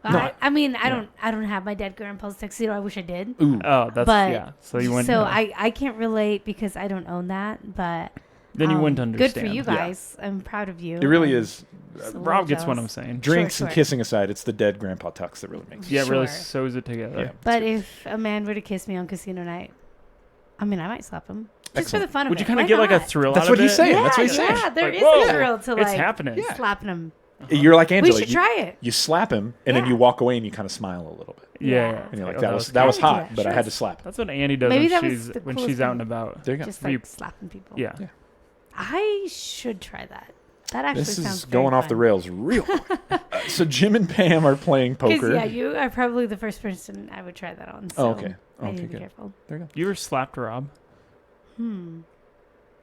I mean, I don't have my dead grandpa's tuxedo. I wish I did. Ooh. Oh, that's, But yeah. So you wouldn't. So I can't relate because I don't own that. But then you wouldn't understand. Good for you guys. I'm proud of you. It really is. Just a little Rob gets what I'm jealous. saying. Drinks Sure. and kissing aside, it's the dead grandpa tux that really makes it. Yeah, it really Sure. sews it together. Yeah. But if a man were to kiss me on casino night, I mean, I might slap him just for Excellent. the fun of Would it. you kind Why of get like a not? thrill That's out what of he's it? saying. Yeah, That's what he's saying. yeah, there Like, is whoa, a thrill to it's like happening. Yeah. slapping him. You're like Angela. We should try it. You slap him, and then Yeah. you walk away and you kind of smile a little bit. Yeah. And you're like, Oh, that was I would do hot, that, but I sure. had to slap him. That's what Andy does Maybe when that was she's the when coolest she's out thing. and about. There you go. Just You- like slapping people. Yeah. Yeah. I should try that. That actually This sounds is very going off the fun. rails real quick. So Jim and Pam are playing 'Cause, poker. yeah, you are probably the first person I would try that on. So Oh, okay. I Okay, need to be good. careful. There you go. You ever slapped Rob?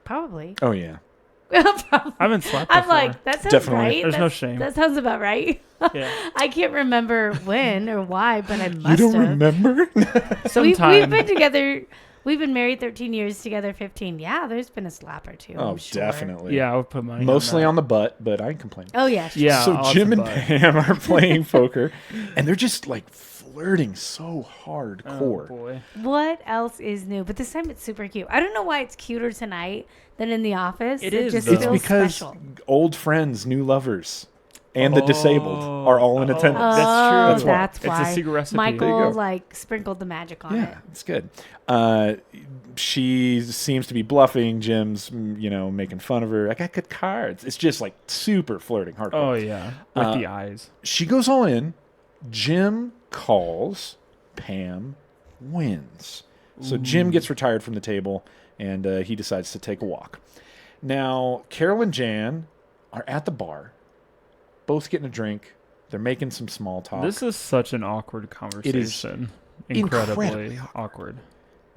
Probably. Oh, yeah. Probably. I've been slapped I'm before. like, that sounds Definitely. right. There's no That's- shame. That sounds about right. Yeah. I can't remember when or why, but I You must don't have. remember? We've Sometime. been together. We've been married 13 years, together 15. Yeah, there's been a slap or two. Oh, I'm sure. definitely. Yeah, I would put money. Mostly on on the butt, but I ain't complaining. Oh yeah. sure. Yeah. So lots Jim of and butt. Pam are playing poker, and they're just like flirting so Oh hardcore. boy. What else is new? But this time it's super cute. I don't know why it's cuter tonight than in the office. It is, just though. It's feels because special. old friends, new lovers, and the disabled are all in attendance. That's true. Oh, That's why. that's It's a why. secret recipe. There you go. Michael like sprinkled the magic on Yeah, it. it's good. She seems to be bluffing. Jim's, making fun of her. I got good cards. It's just like super flirting, hardcore. Oh yeah, with the eyes. She goes all in. Jim calls. Pam wins. So Jim gets retired from the table, and he decides to take a walk. Now, Carol and Jan are at the bar, both getting a drink. They're making some small talk. This is such an awkward conversation. incredibly awkward.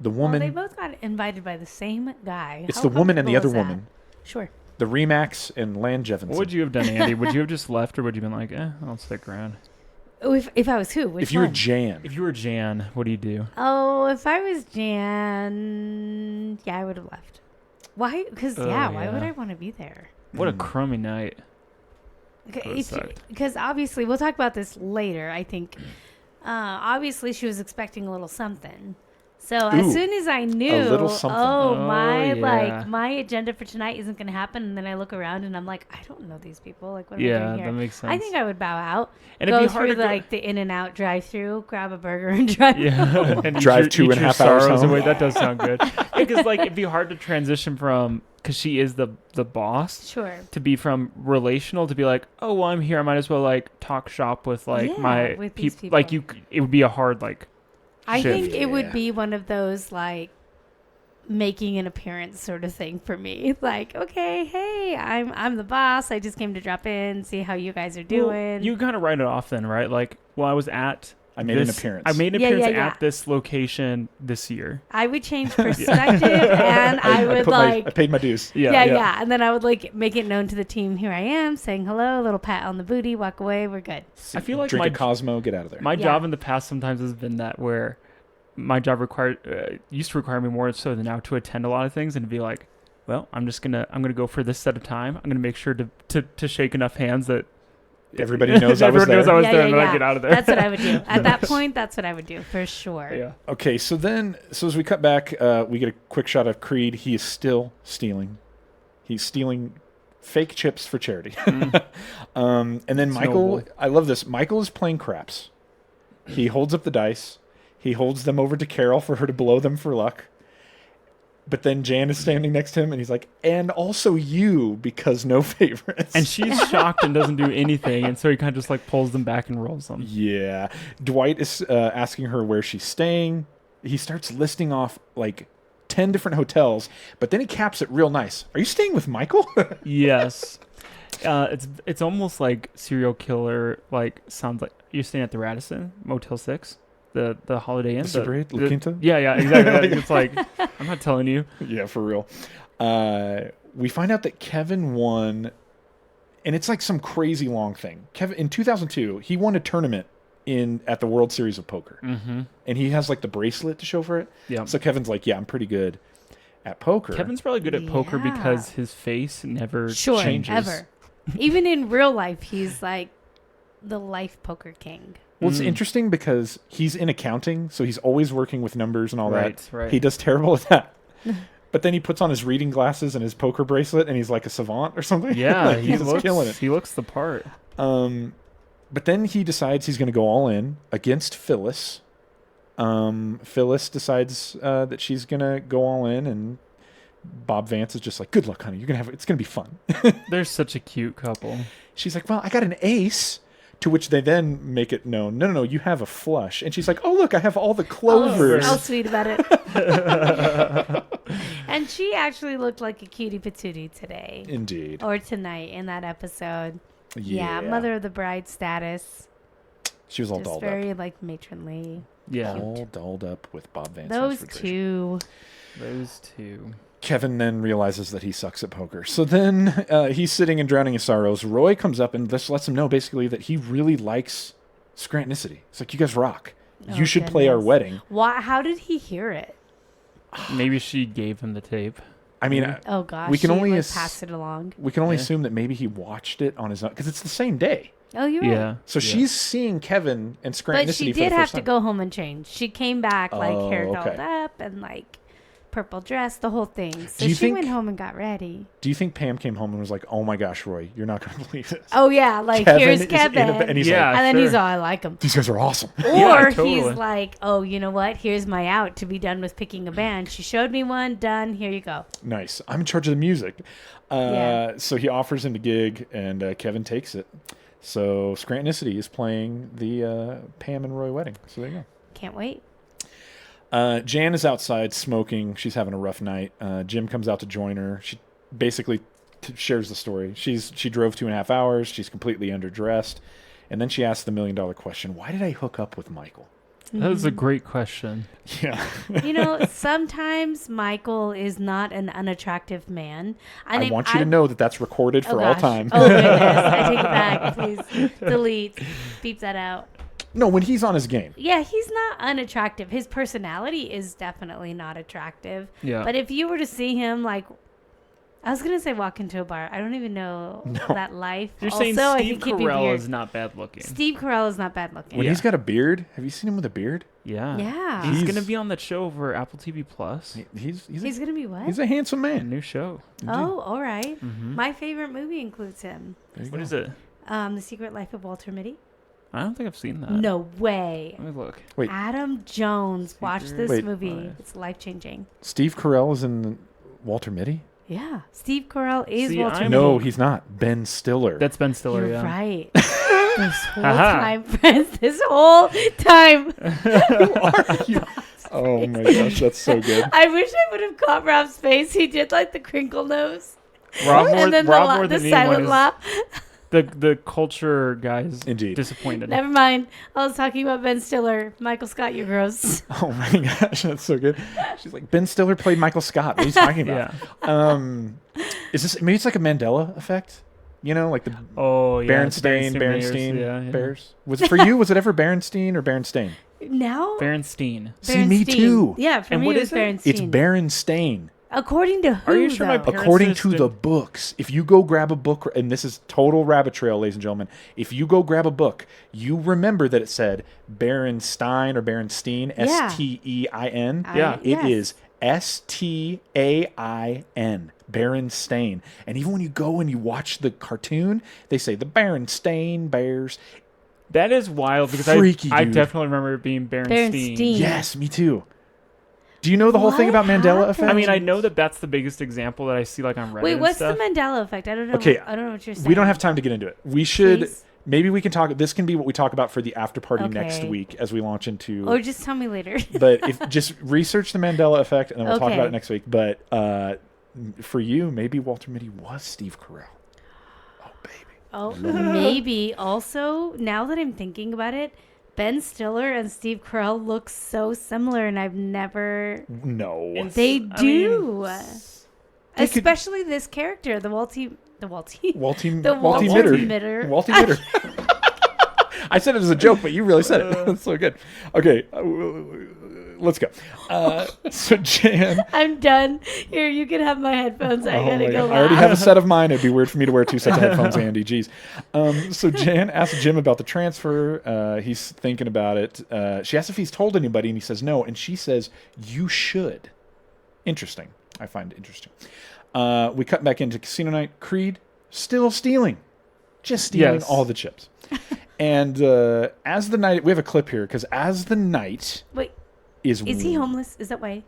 The Well, woman, they both got invited by the same guy. it's How the woman and the other uncomfortable is woman, that? Sure. the Remax and Landjevinson. What would you have done, Andy? Would you have just left, or would you have been like, I'll stick around? Oh, if I was who? Which If you were one? Jan, If you were Jan, what do you do? Oh, if I was Jan, yeah, I would have left. Why? Because Oh, why would yeah. I want to be there? What a crummy night. Would've Because sucked. obviously, we'll talk about this later. I think obviously she was expecting a little something. So as Ooh, soon as I knew, little something. oh, Oh, my yeah. my agenda for tonight isn't going to happen, and then I look around and I'm like, I don't know these people. Like, what am I Yeah, doing here? that makes sense. I think I would bow out, And it'd go be hard through to go- like the In-N-Out drive-through, grab a burger, and drive. Yeah, and Drive eat your 2.5 eat your hours sorrows home. away. That does sound good. Because like it'd be hard to transition from, because she is the boss, Sure. to be from relational to be like, oh well, I'm here. I might as well like talk shop with like Yeah, my with these peop- Like people. it would be a hard like. I shift. think it would Yeah. be one of those like making an appearance sort of thing for me. Like, okay, hey, I'm the boss. I just came to drop in, see how you guys are doing. Well, you kind of write it off then, right? Like, well, I made an appearance. Yeah, at this location this year. I would change perspective and I paid my dues. Yeah. And then I would like make it known to the team, here I am, saying hello, a little pat on the booty, walk away, we're good. I feel like drink a Cosmo, get out of there. My job in the past sometimes has been that where my job used to require me more so than now to attend a lot of things and be like, well, I'm gonna go for this set of time. I'm gonna make sure to shake enough hands that everybody knows I was there. And I get out of there. That's what I would do. At that point, that's what I would do for sure. Yeah. Okay, so as we cut back, we get a quick shot of Creed. He is still stealing. He's stealing fake chips for charity. And then Michael, I love this. Michael is playing craps. He holds up the dice. He holds them over to Carol for her to blow them for luck. But then Jan is standing next to him, and he's like, and also you, because no favorites. And she's shocked and doesn't do anything, and so he kind of just like pulls them back and rolls them. Yeah. Dwight is asking her where she's staying. He starts listing off like 10 different hotels, but then he caps it real nice. Are you staying with Michael? Yes. It's almost like serial killer, like sounds like you're staying at the Radisson, Motel 6. The Holiday Inn. The Super 8, La Quinta? Yeah, exactly. It's like, I'm not telling you. Yeah, for real. We find out that Kevin won, and it's like some crazy long thing. Kevin, in 2002, he won a tournament at the World Series of Poker. Mm-hmm. And he has like the bracelet to show for it. Yeah. So Kevin's like, yeah, I'm pretty good at poker. Kevin's probably good at poker because his face never changes. Ever. Even in real life, he's like the life poker king. Well, it's interesting because he's in accounting, so he's always working with numbers and all that. Right. He does terrible at that. But then he puts on his reading glasses and his poker bracelet, and he's like a savant or something. Yeah, he's just killing it. He looks the part. But then he decides he's going to go all in against Phyllis. Phyllis decides that she's going to go all in, and Bob Vance is just like, good luck, honey. It's going to be fun. They're such a cute couple. She's like, well, I got an ace. To which they then make it known, no, you have a flush. And she's like, oh, look, I have all the clovers. How sweet about it. And she actually looked like a cutie patootie today. Indeed. Or tonight in that episode. Yeah. Mother of the bride status. She was all dolled up. Very, like, matronly. Yeah. All dolled up with Bob Vance. Those two. Kevin then realizes that he sucks at poker. So then he's sitting and drowning in sorrows. Roy comes up and just lets him know basically that he really likes Scrantonicity. It's like, you guys rock. You should play our wedding. Why? How did he hear it? Maybe she gave him the tape. I mean, oh gosh, we can only pass it along. We can only assume that maybe he watched it on his own because it's the same day. Oh, you're right. Yeah. So she's seeing Kevin and Scrantonicity. But she did have to go home and change. She came back hair dolled up and like purple dress, the whole thing. So she went home and got ready. Do you think Pam came home and was like, oh my gosh, Roy, you're not going to believe this? Oh, yeah. Like, here's Kevin. And he's like, and then he's all, I like him. These guys are awesome. Or he's like, oh, you know what? Here's my out to be done with picking a band. She showed me one. Done. Here you go. Nice. I'm in charge of the music. So he offers him the gig, and Kevin takes it. So Scrantonicity is playing the Pam and Roy wedding. So there you go. Can't wait. Jan is outside smoking. She's having a rough night. Jim comes out to join her. She basically shares the story. She drove 2.5 hours. She's completely underdressed. And then she asks the $1 million question, why did I hook up with Michael? That was a great question. Yeah. You know, sometimes Michael is not an unattractive man. I want you to know that that's recorded for all time. Oh, goodness. I take it back. Please delete. Beep that out. No, when he's on his game. Yeah, he's not unattractive. His personality is definitely not attractive. Yeah. But if you were to see him, like, I was going to say walk into a bar. I don't even know that life. You're also, saying Steve Carell is not bad looking. Steve Carell is not bad looking. When he's got a beard, have you seen him with a beard? Yeah. Yeah. He's going to be on that show over Apple TV Plus. He's going to be what? He's a handsome man. A new show. Oh, all right. Mm-hmm. My favorite movie includes him. What is it? The Secret Life of Walter Mitty. I don't think I've seen that. No way. Let me look. Wait. Adam Jones. Watch this movie. Life. It's life-changing. Steve Carell is in Walter Mitty? Yeah. Steve Carell is Walter Mitty. No, he's not. Ben Stiller. That's Ben Stiller, You're yeah. right. This whole time, friends. This whole time. Who are you? Oh my gosh, that's so good. I wish I would have caught Rob's face. He did like the crinkle nose. Rob more, And then Rob more the than anyone silent is laugh. the culture guys Indeed. disappointed. Never mind. I was talking about Ben Stiller. Michael Scott, you're gross. Oh my gosh, that's so good. She's like, Ben Stiller played Michael Scott. What are you talking about? Is this maybe it's like a Mandela effect? You know, like the Berenstain Bears. Was it for you? Was it ever Berenstain or Berenstain? Now? Berenstein. See, me too. Yeah, for And me what it was is it? Berenstain. It's Berenstain. According to who, Are you sure my though? parents According just to the didn't- books, if you go grab a book, and this is total rabbit trail, ladies and gentlemen, if you go grab a book, you remember that it said Berenstein or Berenstein, Yeah. S-T-E-I-N. Yeah. It is S-T-A-I-N, Berenstain. And even when you go and you watch the cartoon, they say the Berenstain Bears. That is wild because Freaky, I dude. definitely remember it being Berenstein. Berenstein. Yes, me too. Do you know the whole thing What about Mandela happened? effect? I mean, I know that that's the biggest example that I see like on Reddit. Wait, and what's stuff. the Mandela effect? I don't know. Okay, I don't know what you're saying. we don't have time to get into it. We should. Please? Maybe we can talk. This can be what we talk about for the after party next Okay. week as we launch into. Or just tell me later. But if just research the Mandela effect and then we'll talk Okay. about it next week. But for you, maybe Walter Mitty was Steve Carell. Oh baby. Oh, maybe. Also, now that I'm thinking about it, Ben Stiller and Steve Carell look so similar, and I've never. No. They I do. mean, They could- Especially this character, the Walty. Walty Walty Mitter. Walty Mitter. I said it as a joke, but you really said it. That's so good. Okay, let's go. So Jan. I'm done. Here, you can have my headphones. I Oh gotta my go. God. I already laugh. have a set of mine. It'd be weird for me to wear 2 sets of headphones, Andy. Jeez. So Jan asked Jim about the transfer. He's thinking about it. She asked if he's told anybody, and he says no. And she says, you should. Interesting. I find it interesting. We cut back into casino night. Creed still stealing. Just stealing Yes. all the chips. And as the night... We have a clip here, because as the night Wait, is... is he homeless? Is that why?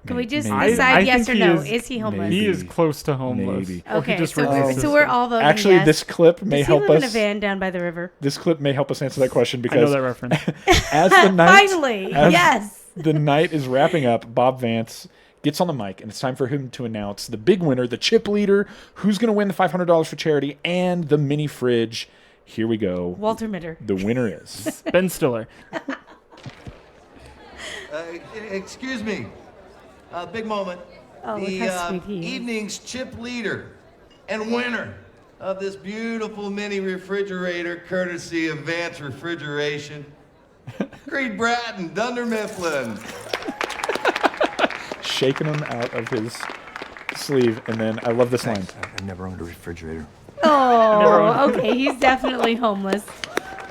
Can we just Maybe. decide I yes or think he no? is- Is he homeless? Maybe. He is close to homeless. Maybe. Or he Okay, just so resists we're it. all voting Actually, yes. this clip may Does help he live us... in a van down by the river? This clip may help us answer that question I because know that reference. as the night... Finally, as yes. the night is wrapping up, Bob Vance gets on the mic, and it's time for him to announce the big winner, the chip leader, who's going to win the $500 for charity, and the mini fridge. Here we go. Walter Mitter. The winner is... Ben Stiller. Excuse me. Big moment. Oh, look how sweet he is. Evening's chip leader and winner of this beautiful mini refrigerator, courtesy of Vance Refrigeration, Creed Bratton, Dunder Mifflin. shaking him out of his sleeve, and then I love this line. I've never owned a refrigerator. Oh, okay. He's definitely homeless.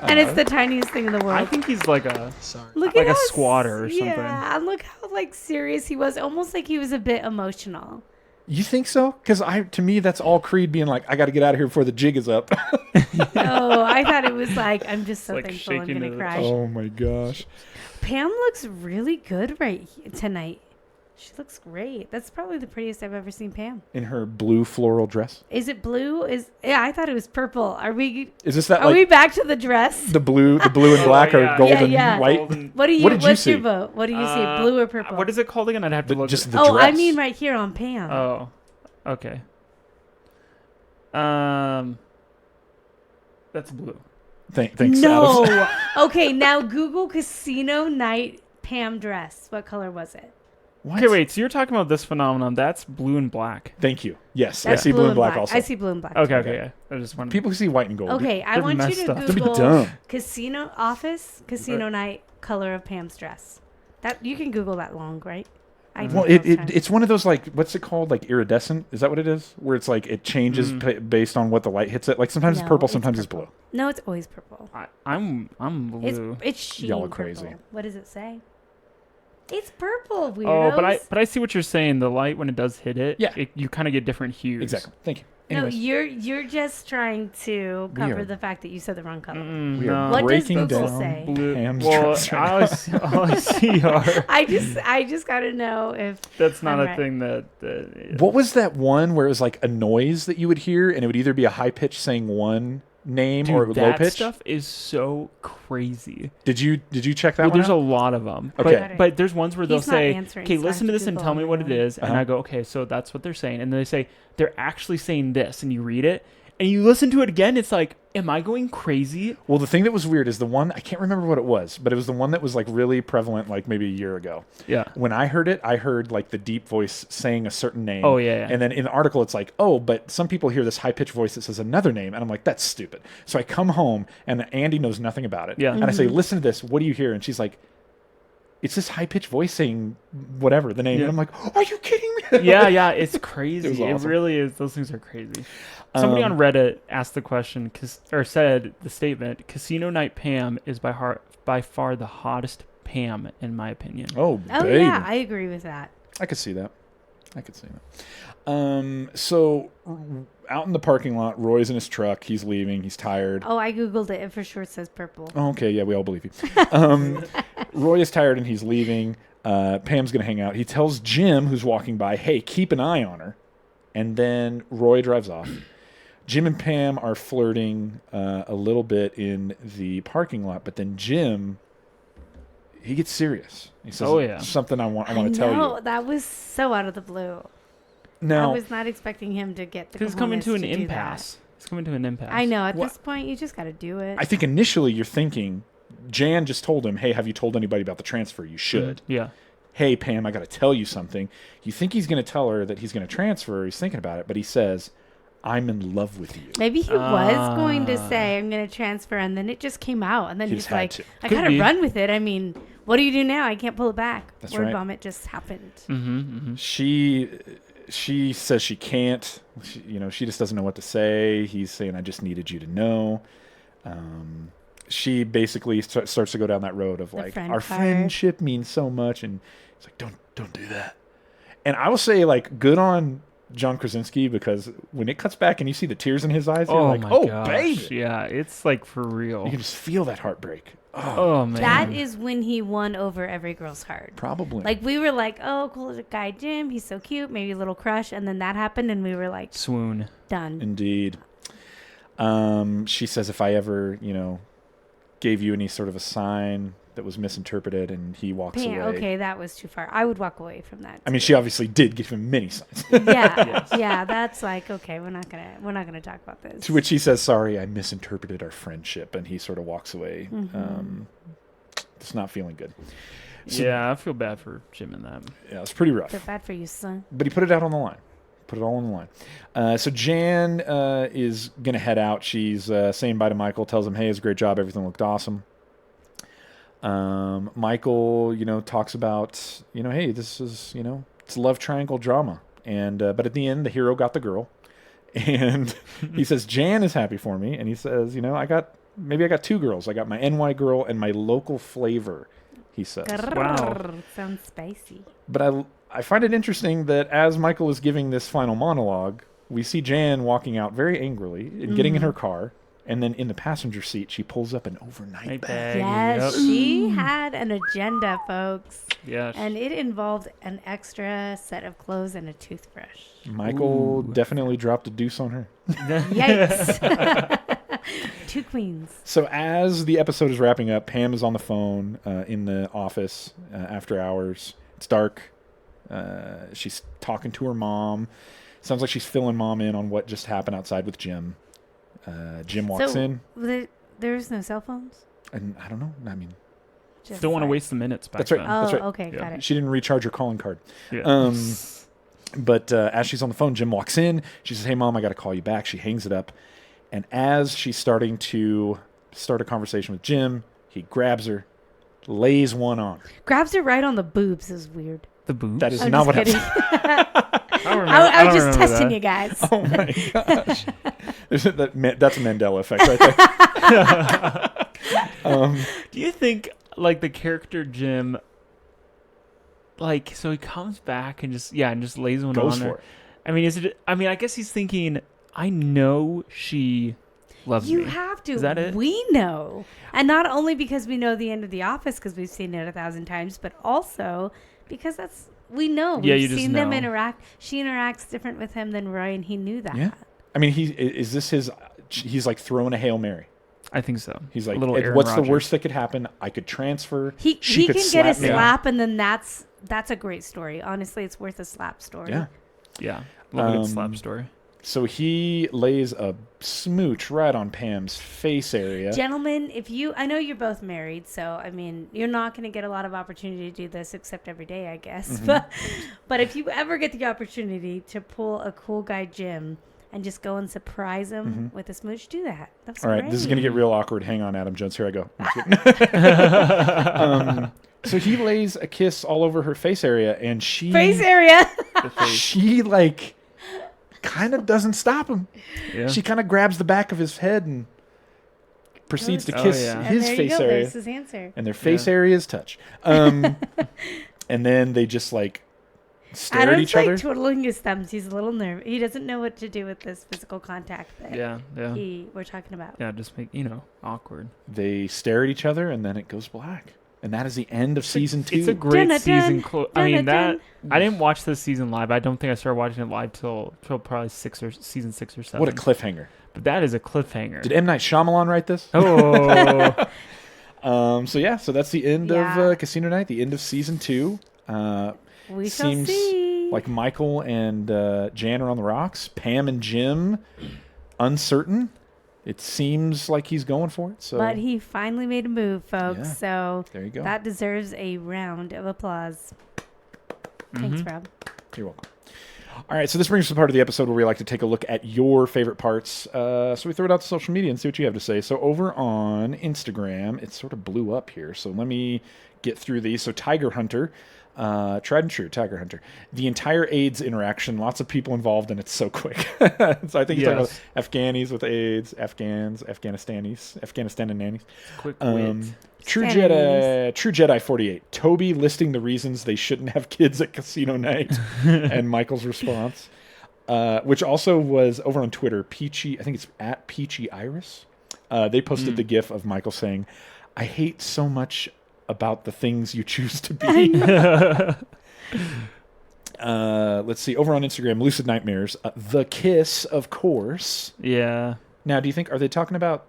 And it's the tiniest thing in the world. I think he's like a Look like at a how squatter or something. Yeah, and look how like serious he was. Almost like he was a bit emotional. You think so? Because to me, that's all Creed being like, I got to get out of here before the jig is up. Oh, I thought it was like, I'm just so Like thankful I'm shaking gonna the- cry. Oh my gosh. Pam looks really good tonight. She looks great. That's probably the prettiest I've ever seen Pam. In her blue floral dress. Is it blue? Yeah, I thought it was purple. Are we? Is this that Are like we back to the dress? the blue and black or yeah. gold Yeah, and yeah. white? What do you? What did you what's see? your vote? What do you see? Blue or purple? What is it called again? I'd have to look. Just it- the Oh, I dress. mean right here on Pam. Oh, okay. That's blue. Thanks. No. Adam. Okay, now Google casino night Pam dress. What color was it? What? Okay, wait. So you're talking about this phenomenon? That's blue and black. Thank you. Yes, That's I see blue and black also. I see blue and black. Okay, okay, yeah. I just wanted. People see white and gold. Okay, I They're want you messed to up. Don't be Google dumb. casino night color of Pam's dress. That you can Google that long, right? I Well, did those times. it's one of those like what's it called, like iridescent? Is that what it is? Where it's like it changes based on what the light hits it. Like sometimes it's No, purple, it's sometimes it's purple. blue. No, it's always purple. I'm blue. It's sheen Y'all are purple. crazy. What does it say? It's purple, weirdos. Oh, but I see what you're saying. The light when it does hit it, Yeah. you kind of get different hues. Exactly. Thank you. No, Anyways, you're just trying to We cover are- the fact that you said the wrong color. we are What does breaking Google down say? Blue. Pam's Well, dress right all now. all I see are. I just gotta know if That's not I'm a right. thing that. What was that one where it was like a noise that you would hear, and it would either be a high pitch saying 1 name Dude, or low that pitch? stuff is so crazy. Did you check that Well, one there's a out? lot of them. Okay. But there's ones where they'll He's not say, answering, okay, so I listen to have this to and Google tell me what it anyway. is. And I go, okay, so that's what they're saying. And they say, they're actually saying this. And you read it. And you listen to it again. It's like, am I going crazy? Well, the thing that was weird is the one, I can't remember what it was, but it was the one that was like really prevalent like maybe a year ago. Yeah. When I heard it, I heard like the deep voice saying a certain name. Oh, yeah. And then in the article, it's like, oh, but some people hear this high-pitched voice that says another name. And I'm like, that's stupid. So I come home and Andi knows nothing about it. Yeah. And I say, listen to this. What do you hear? And she's like, it's this high-pitched voice saying whatever, the name. Yeah. And I'm like, are you kidding me? Yeah. It's crazy. It was It awesome. really is. Those things are crazy. Somebody on Reddit asked the question, or said the statement, Casino Night Pam is by far the hottest Pam, in my opinion. Oh, Oh baby. yeah, I agree with that. I could see that. So out in the parking lot, Roy's in his truck. He's leaving. He's tired. Oh, I googled it. It for sure says purple. Oh, okay, yeah, we all believe you. Roy is tired and he's leaving. Pam's going to hang out. He tells Jim, who's walking by, hey, keep an eye on her. And then Roy drives off. Jim and Pam are flirting a little bit in the parking lot, but then Jim, he gets serious. He says, Oh, yeah. something I want to tell No, you. that was so out of the blue. Now, I was not expecting him to get the Because it's coming to an cojones do impasse. It's coming to an impasse. that. I know. At What- this point, you just got to do it. I think initially you're thinking, Jan just told him, hey, have you told anybody about the transfer? You should. Yeah. Hey, Pam, I got to tell you something. You think he's going to tell her that he's going to transfer. He's thinking about it, but he says, I'm in love with you. Maybe he was going to say, I'm going to transfer, and then it just came out. And then He he's just had like, to. I Could got to be. run with it. I mean, what do you do now? I can't pull it back. That's Word right. vomit just happened. She says she can't. She just doesn't know what to say. He's saying, I just needed you to know. She basically starts to go down that road of like, friend our card. friendship means so much. And it's like, don't do that. And I will say, like, good on John Krasinski, because when it cuts back and you see the tears in his eyes, you're like, my oh, gosh. baby. Yeah, it's like for real. You can just feel that heartbreak. Oh, man. That is when he won over every girl's heart. Probably. Like, we were like, oh, cool guy Jim. He's so cute. Maybe a little crush. And then that happened, and we were like, Swoon. done. Indeed. She says, if I ever, gave you any sort of a sign that was misinterpreted, and he walks away. Okay, that was too far. I would walk away from that. I mean, she obviously did give him many signs. Yeah, that's like, okay, we're not gonna talk about this. To which he says, sorry, I misinterpreted our friendship, and he sort of walks away. It's not feeling good. So, Yeah, I feel bad for Jim in that. yeah, it's pretty rough. Feel bad for you, son. But he put it out on the line. Put it all on the line. So Jan is going to head out. She's saying bye to Michael, tells him, hey, it's a great job. Everything looked awesome. Michael, talks about, hey, this is, it's love triangle drama. And but at the end, the hero got the girl. And he says, Jan is happy for me. And he says, I got two girls. I got my NY girl and my local flavor, he says. Wow. Sounds spicy. But I find it interesting that as Michael is giving this final monologue, we see Jan walking out very angrily and getting in her car. And then in the passenger seat, she pulls up an overnight bag. Yes, she had an agenda, folks. Yes. And it involved an extra set of clothes and a toothbrush. Michael definitely dropped a deuce on her. Yikes. 2 queens. So as the episode is wrapping up, Pam is on the phone in the office after hours. It's dark. She's talking to her mom. Sounds like she's filling mom in on what just happened outside with Jim. Jim walks in. There's no cell phones? And I don't know. I mean, Just Don't want to like- waste the minutes back That's right. then. Oh, That's right. okay, got it. she didn't recharge her calling card. Yeah. But as she's on the phone, Jim walks in. She says, hey, Mom, I got to call you back. She hangs it up. And as she's starting to start a conversation with Jim, he grabs her, lays one on. Grabs her right on the boobs is weird. The boobs? That is I'm not just what kidding. happened. I was just testing you guys. Oh, my gosh. That's a Mandela effect right there. Do you think, like, the character Jim, like, so he comes back and just lays one Goes on for her? it. I mean, I guess he's thinking, I know she loves me. You have to. Is that it? We know. And not only because we know the end of The Office because we've seen it 1,000 times, but also because we know. Yeah, We've you just seen them know. interact. She interacts different with him than Roy, and he knew that. Yeah. I mean, is this his he's like throwing a Hail Mary. I think so. He's like, little Aaron what's Rodgers. the worst that could happen? I could transfer. He could can get a me. slap, and then that's a great story. Honestly, it's worth a slap story. Yeah. Yeah. Love a good slap story. So he lays a smooch right on Pam's face area. Gentlemen, I know you're both married, so I mean, you're not going to get a lot of opportunity to do this except every day, I guess. But if you ever get the opportunity to pull a cool guy Jim and just go and surprise him with a smooch, do that. That's All right, great. this is going to get real awkward. Hang on, Adam Jones. Here I go. So he lays a kiss all over her face area, and she like kind of doesn't stop him. Yeah. She kind of grabs the back of his head and proceeds to kiss his face area. There's his answer. And their face areas touch. And then they just like stare at each other. Adam's like twiddling his thumbs. He's a little nervous. He doesn't know what to do with this physical contact that we're talking about. Yeah, just make, awkward. They stare at each other, and then it goes black. And that is the end of season 2. It's a great season. I mean, I didn't watch this season live. I don't think I started watching it live till probably season 6 or 7. What a cliffhanger. But that is a cliffhanger. Did M. Night Shyamalan write this? Oh. So that's the end of Casino Night, the end of season 2. We shall see. Like Michael and Jan are on the rocks. Pam and Jim, uncertain. It seems like he's going for it. So. But he finally made a move, folks. Yeah. So there you go. That deserves a round of applause. Thanks, Rob. You're welcome. All right, so this brings us to the part of the episode where we like to take a look at your favorite parts. So we throw it out to social media and see what you have to say. So over on Instagram, it sort of blew up here. So let me get through these. So Tiger Hunter. Tried and true, Tiger Hunter. The entire AIDS interaction, lots of people involved, and it's so quick. So I think you're talking about Afghanis with AIDS, Afghans, Afghanistan and nannies. Quick wit. True Jedi 48. Toby listing the reasons they shouldn't have kids at casino night, and Michael's response, which also was over on Twitter. Peachy, I think it's at Peachy Iris. They posted the GIF of Michael saying, "I hate so much about the things you choose to be." Let's see. Over on Instagram, Lucid Nightmares. The kiss, of course. Yeah. Now, do you think, are they talking about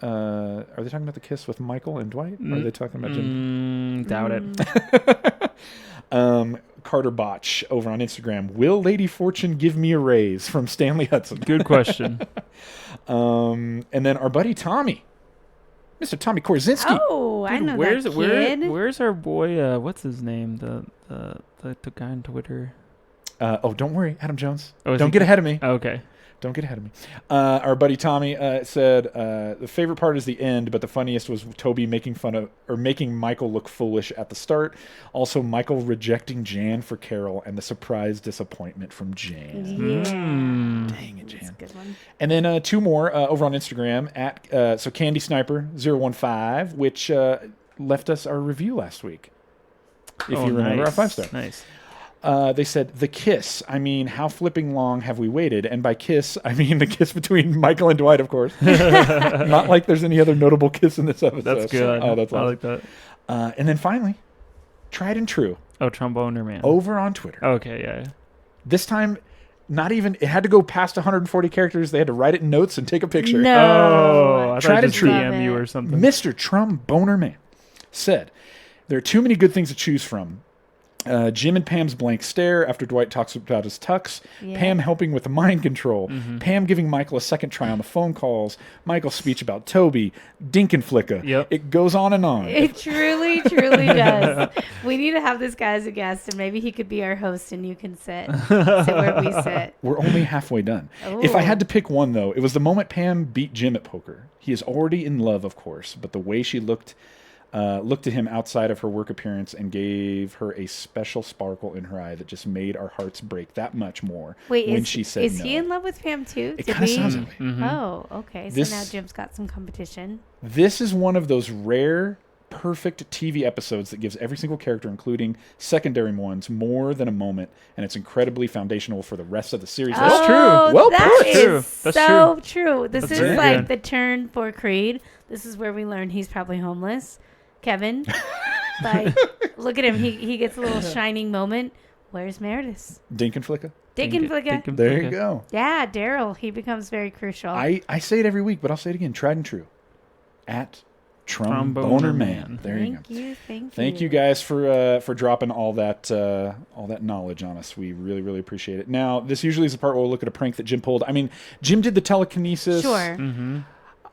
the kiss with Michael and Dwight? Or are they talking about Jim? Doubt it. Carter Botch over on Instagram. Will Lady Fortune give me a raise? From Stanley Hudson. Good question. And then our buddy Tommy. Mr. Tommy Korzinski. Oh, dude, I know that kid. Where's our boy? What's his name? The guy on Twitter. Don't worry, Adam Jones. Oh, don't get ahead of me. Okay. Don't get ahead of me. Our buddy Tommy said the favorite part is the end, but the funniest was Toby making Michael look foolish at the start. Also, Michael rejecting Jan for Carol and the surprise disappointment from Jan. Yeah. Dang it, Jan. That's a good one. And then 2 more over on Instagram at Candy Sniper 015, which left us our review last week. If you remember, our 5-star. Nice. They said, the kiss. I mean, how flipping long have we waited? And by kiss, I mean the kiss between Michael and Dwight, of course. Not like there's any other notable kiss in this episode. That's good. Oh, that's awesome. I like that. And then finally, Tried and True. Oh, Tromboner Man. Over on Twitter. Okay, yeah. This time, it had to go past 140 characters. They had to write it in notes and take a picture. No. I Tried and True. DM you or something. Mr. Tromboner Man said, there are too many good things to choose from. Jim and Pam's blank stare after Dwight talks about his tux. Yeah. Pam helping with the mind control. Mm-hmm. Pam giving Michael a second try on the phone calls. Michael's speech about Toby. Dinkenflicka. Yep. It goes on and on. It truly, truly does. We need to have this guy as a guest, and maybe he could be our host, and you can sit where we sit. We're only halfway done. Ooh. If I had to pick one, though, it was the moment Pam beat Jim at poker. He is already in love, of course, but the way she looked at him outside of her work appearance and gave her a special sparkle in her eye that just made our hearts break that much more. Wait, she said no. Is he in love with Pam too? It kind of sounds that way. Mm-hmm. Oh, okay. So now Jim's got some competition. This is one of those rare, perfect TV episodes that gives every single character, including secondary ones, more than a moment, and it's incredibly foundational for the rest of the series. That's true. Well that put. Is That's so true. This That's is very like good. the turn for Creed. This is where we learn he's probably homeless. Kevin, like, look at him. He gets a little shining moment. Where's Meredith? Dinkenflicka. Dinkenflicker. There you go. Yeah, Daryl. He becomes very crucial. I say it every week, but I'll say it again. Tried and true. At Tromboner Man. There you go. Thank you guys for dropping all that knowledge on us. We really, really appreciate it. Now, this usually is the part where we'll look at a prank that Jim pulled. I mean, Jim did the telekinesis. Sure. Mm-hmm.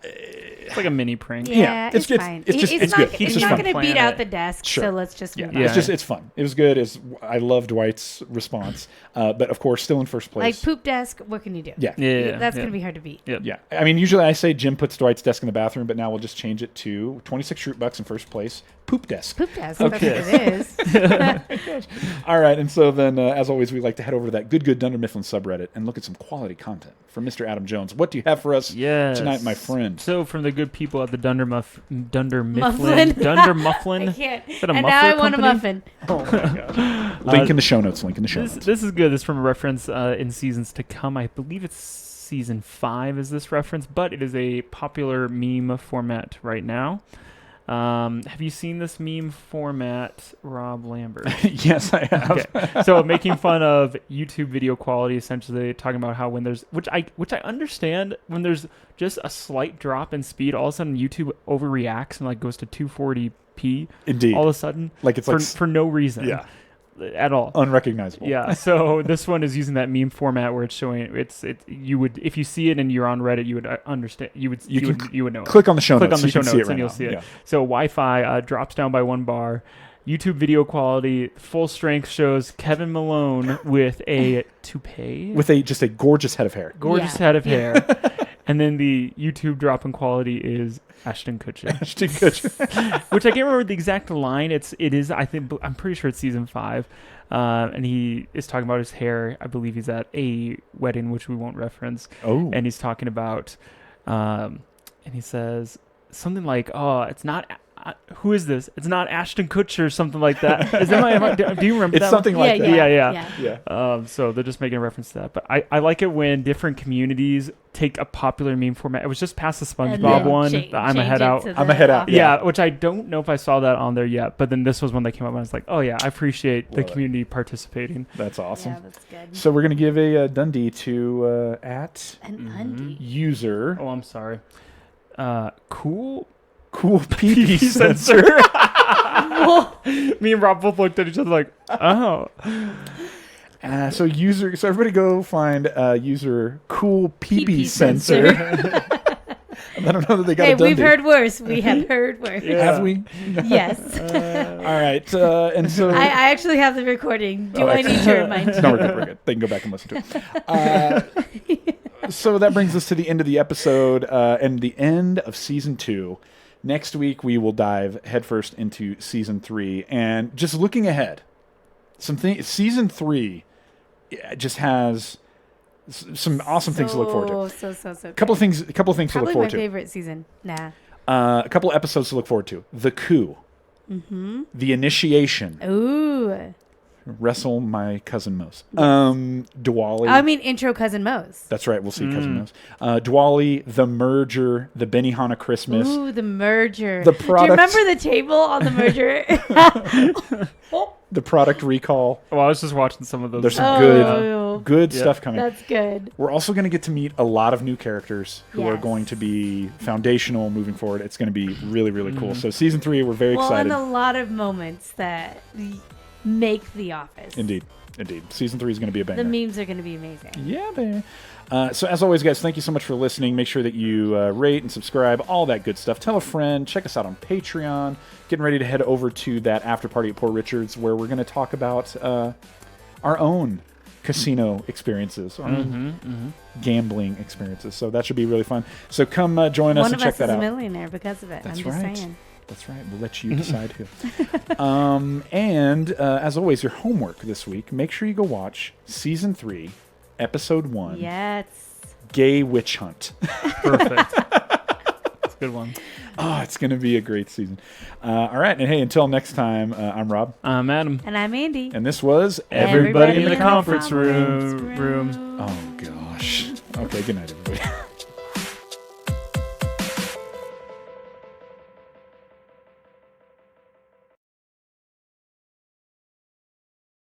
It's like a mini prank. Yeah, it's fine. It's good. He's not going to beat out the desk, so let's just move on. It's fun. It was good. I love Dwight's response, but of course, still in first place. Like poop desk, what can you do? Yeah. That's going to be hard to beat. Yeah. I mean, usually I say Jim puts Dwight's desk in the bathroom, but now we'll just change it to 26 Shroot Bucks in first place. Poop desk. Poop desk. Okay. That's what it is. All right. And so then, as always, we like to head over to that good Dunder Mifflin subreddit and look at some quality content from Mr. Adam Jones. What do you have for us tonight, my friend? So from the good people at the Dunder Mifflin. Dunder Mufflin. I can't. Is that a and muffler now I want company? a muffin. Oh, my gosh. Link in the show notes. This is good. This is from a reference in seasons to come. I believe it's season 5 is this reference, but it is a popular meme format right now. Have you seen this meme format, Rob Lambert? Yes, I have. Okay. So making fun of YouTube video quality, essentially talking about how when there's, which I understand, when there's just a slight drop in speed, all of a sudden YouTube overreacts and like goes to 240p. Indeed. All of a sudden, like it's for no reason. Yeah. At all, unrecognizable. Yeah, so this one is using that meme format where it's showing you would, if you see it and you're on Reddit, you would understand. You would know. Click on the show notes. Click on the show notes and right you'll now. see it. Yeah. So Wi-Fi drops down by 1 bar. YouTube video quality full strength shows Kevin Malone with a toupee, with just a gorgeous head of hair. Head of hair. And then the YouTube drop in quality is Ashton Kutcher. Which I can't remember the exact line. It is, I think, I'm pretty sure it's season 5. And he is talking about his hair. I believe he's at a wedding, which we won't reference. Oh. And he's talking about, and he says something like, "Oh, it's not. Who is this? It's not Ashton Kutcher," something like that. Do you remember that? It's something like that. Yeah. So they're just making a reference to that. But I like it when different communities take a popular meme format. It was just past the SpongeBob one. I'm a head out. I'm a head out. Yeah, which I don't know if I saw that on there yet. But then this was one that came up and I was like, oh yeah, I appreciate the community participating. That's awesome. Yeah, that's good. So we're going to give a Dundie to at Andi. user. Oh, I'm sorry. Cool pee sensor. Me and Rob both looked at each other like, oh. So everybody go find user cool pee sensor. I don't know that they got it done. We've heard worse. We have heard worse. Yeah. Have we? Yes. All right. And so I actually have the recording. Do I need to remind you? No, we're good. They can go back and listen to it. So that brings us to the end of the episode and the end of season 2. Next week, we will dive headfirst into season 3. And just looking ahead, season 3 just has some awesome things to look forward to. So couple of things to look forward to. Probably my favorite season. A couple of episodes to look forward to. The coup. Mm-hmm. The initiation. Ooh. Wrestle my cousin Mose. Diwali. I mean, intro cousin Mose. That's right. We'll see cousin Mose. Diwali, the merger, the Benihana Christmas. Ooh, the merger. The product. Do you remember the table on the merger? The product recall. Well, I was just watching some of those. There's some good stuff coming. That's good. We're also going to get to meet a lot of new characters who are going to be foundational moving forward. It's going to be really, really cool. So season 3, we're very excited. And a lot of moments that make The Office. Indeed. Season 3 is going to be a banger. The memes are going to be amazing. Yeah, baby. So as always, guys, thank you so much for listening. Make sure that you rate and subscribe, all that good stuff. Tell a friend. Check us out on Patreon. Getting ready to head over to that after party at Poor Richard's where we're going to talk about our own casino experiences, our own gambling experiences. So that should be really fun. So come join us and check that out. One of us is a millionaire because of it. That's I'm just right. saying. That's right. We'll let you decide who. And as always, your homework this week, make sure you go watch Season 3, Episode 1. Yes. Gay Witch Hunt. Perfect. That's a good one. Oh, it's going to be a great season. All right. And hey, until next time, I'm Rob. I'm Adam. And I'm Andi. And this was Everybody in the Conference Room. Oh, gosh. Okay, good night, everybody.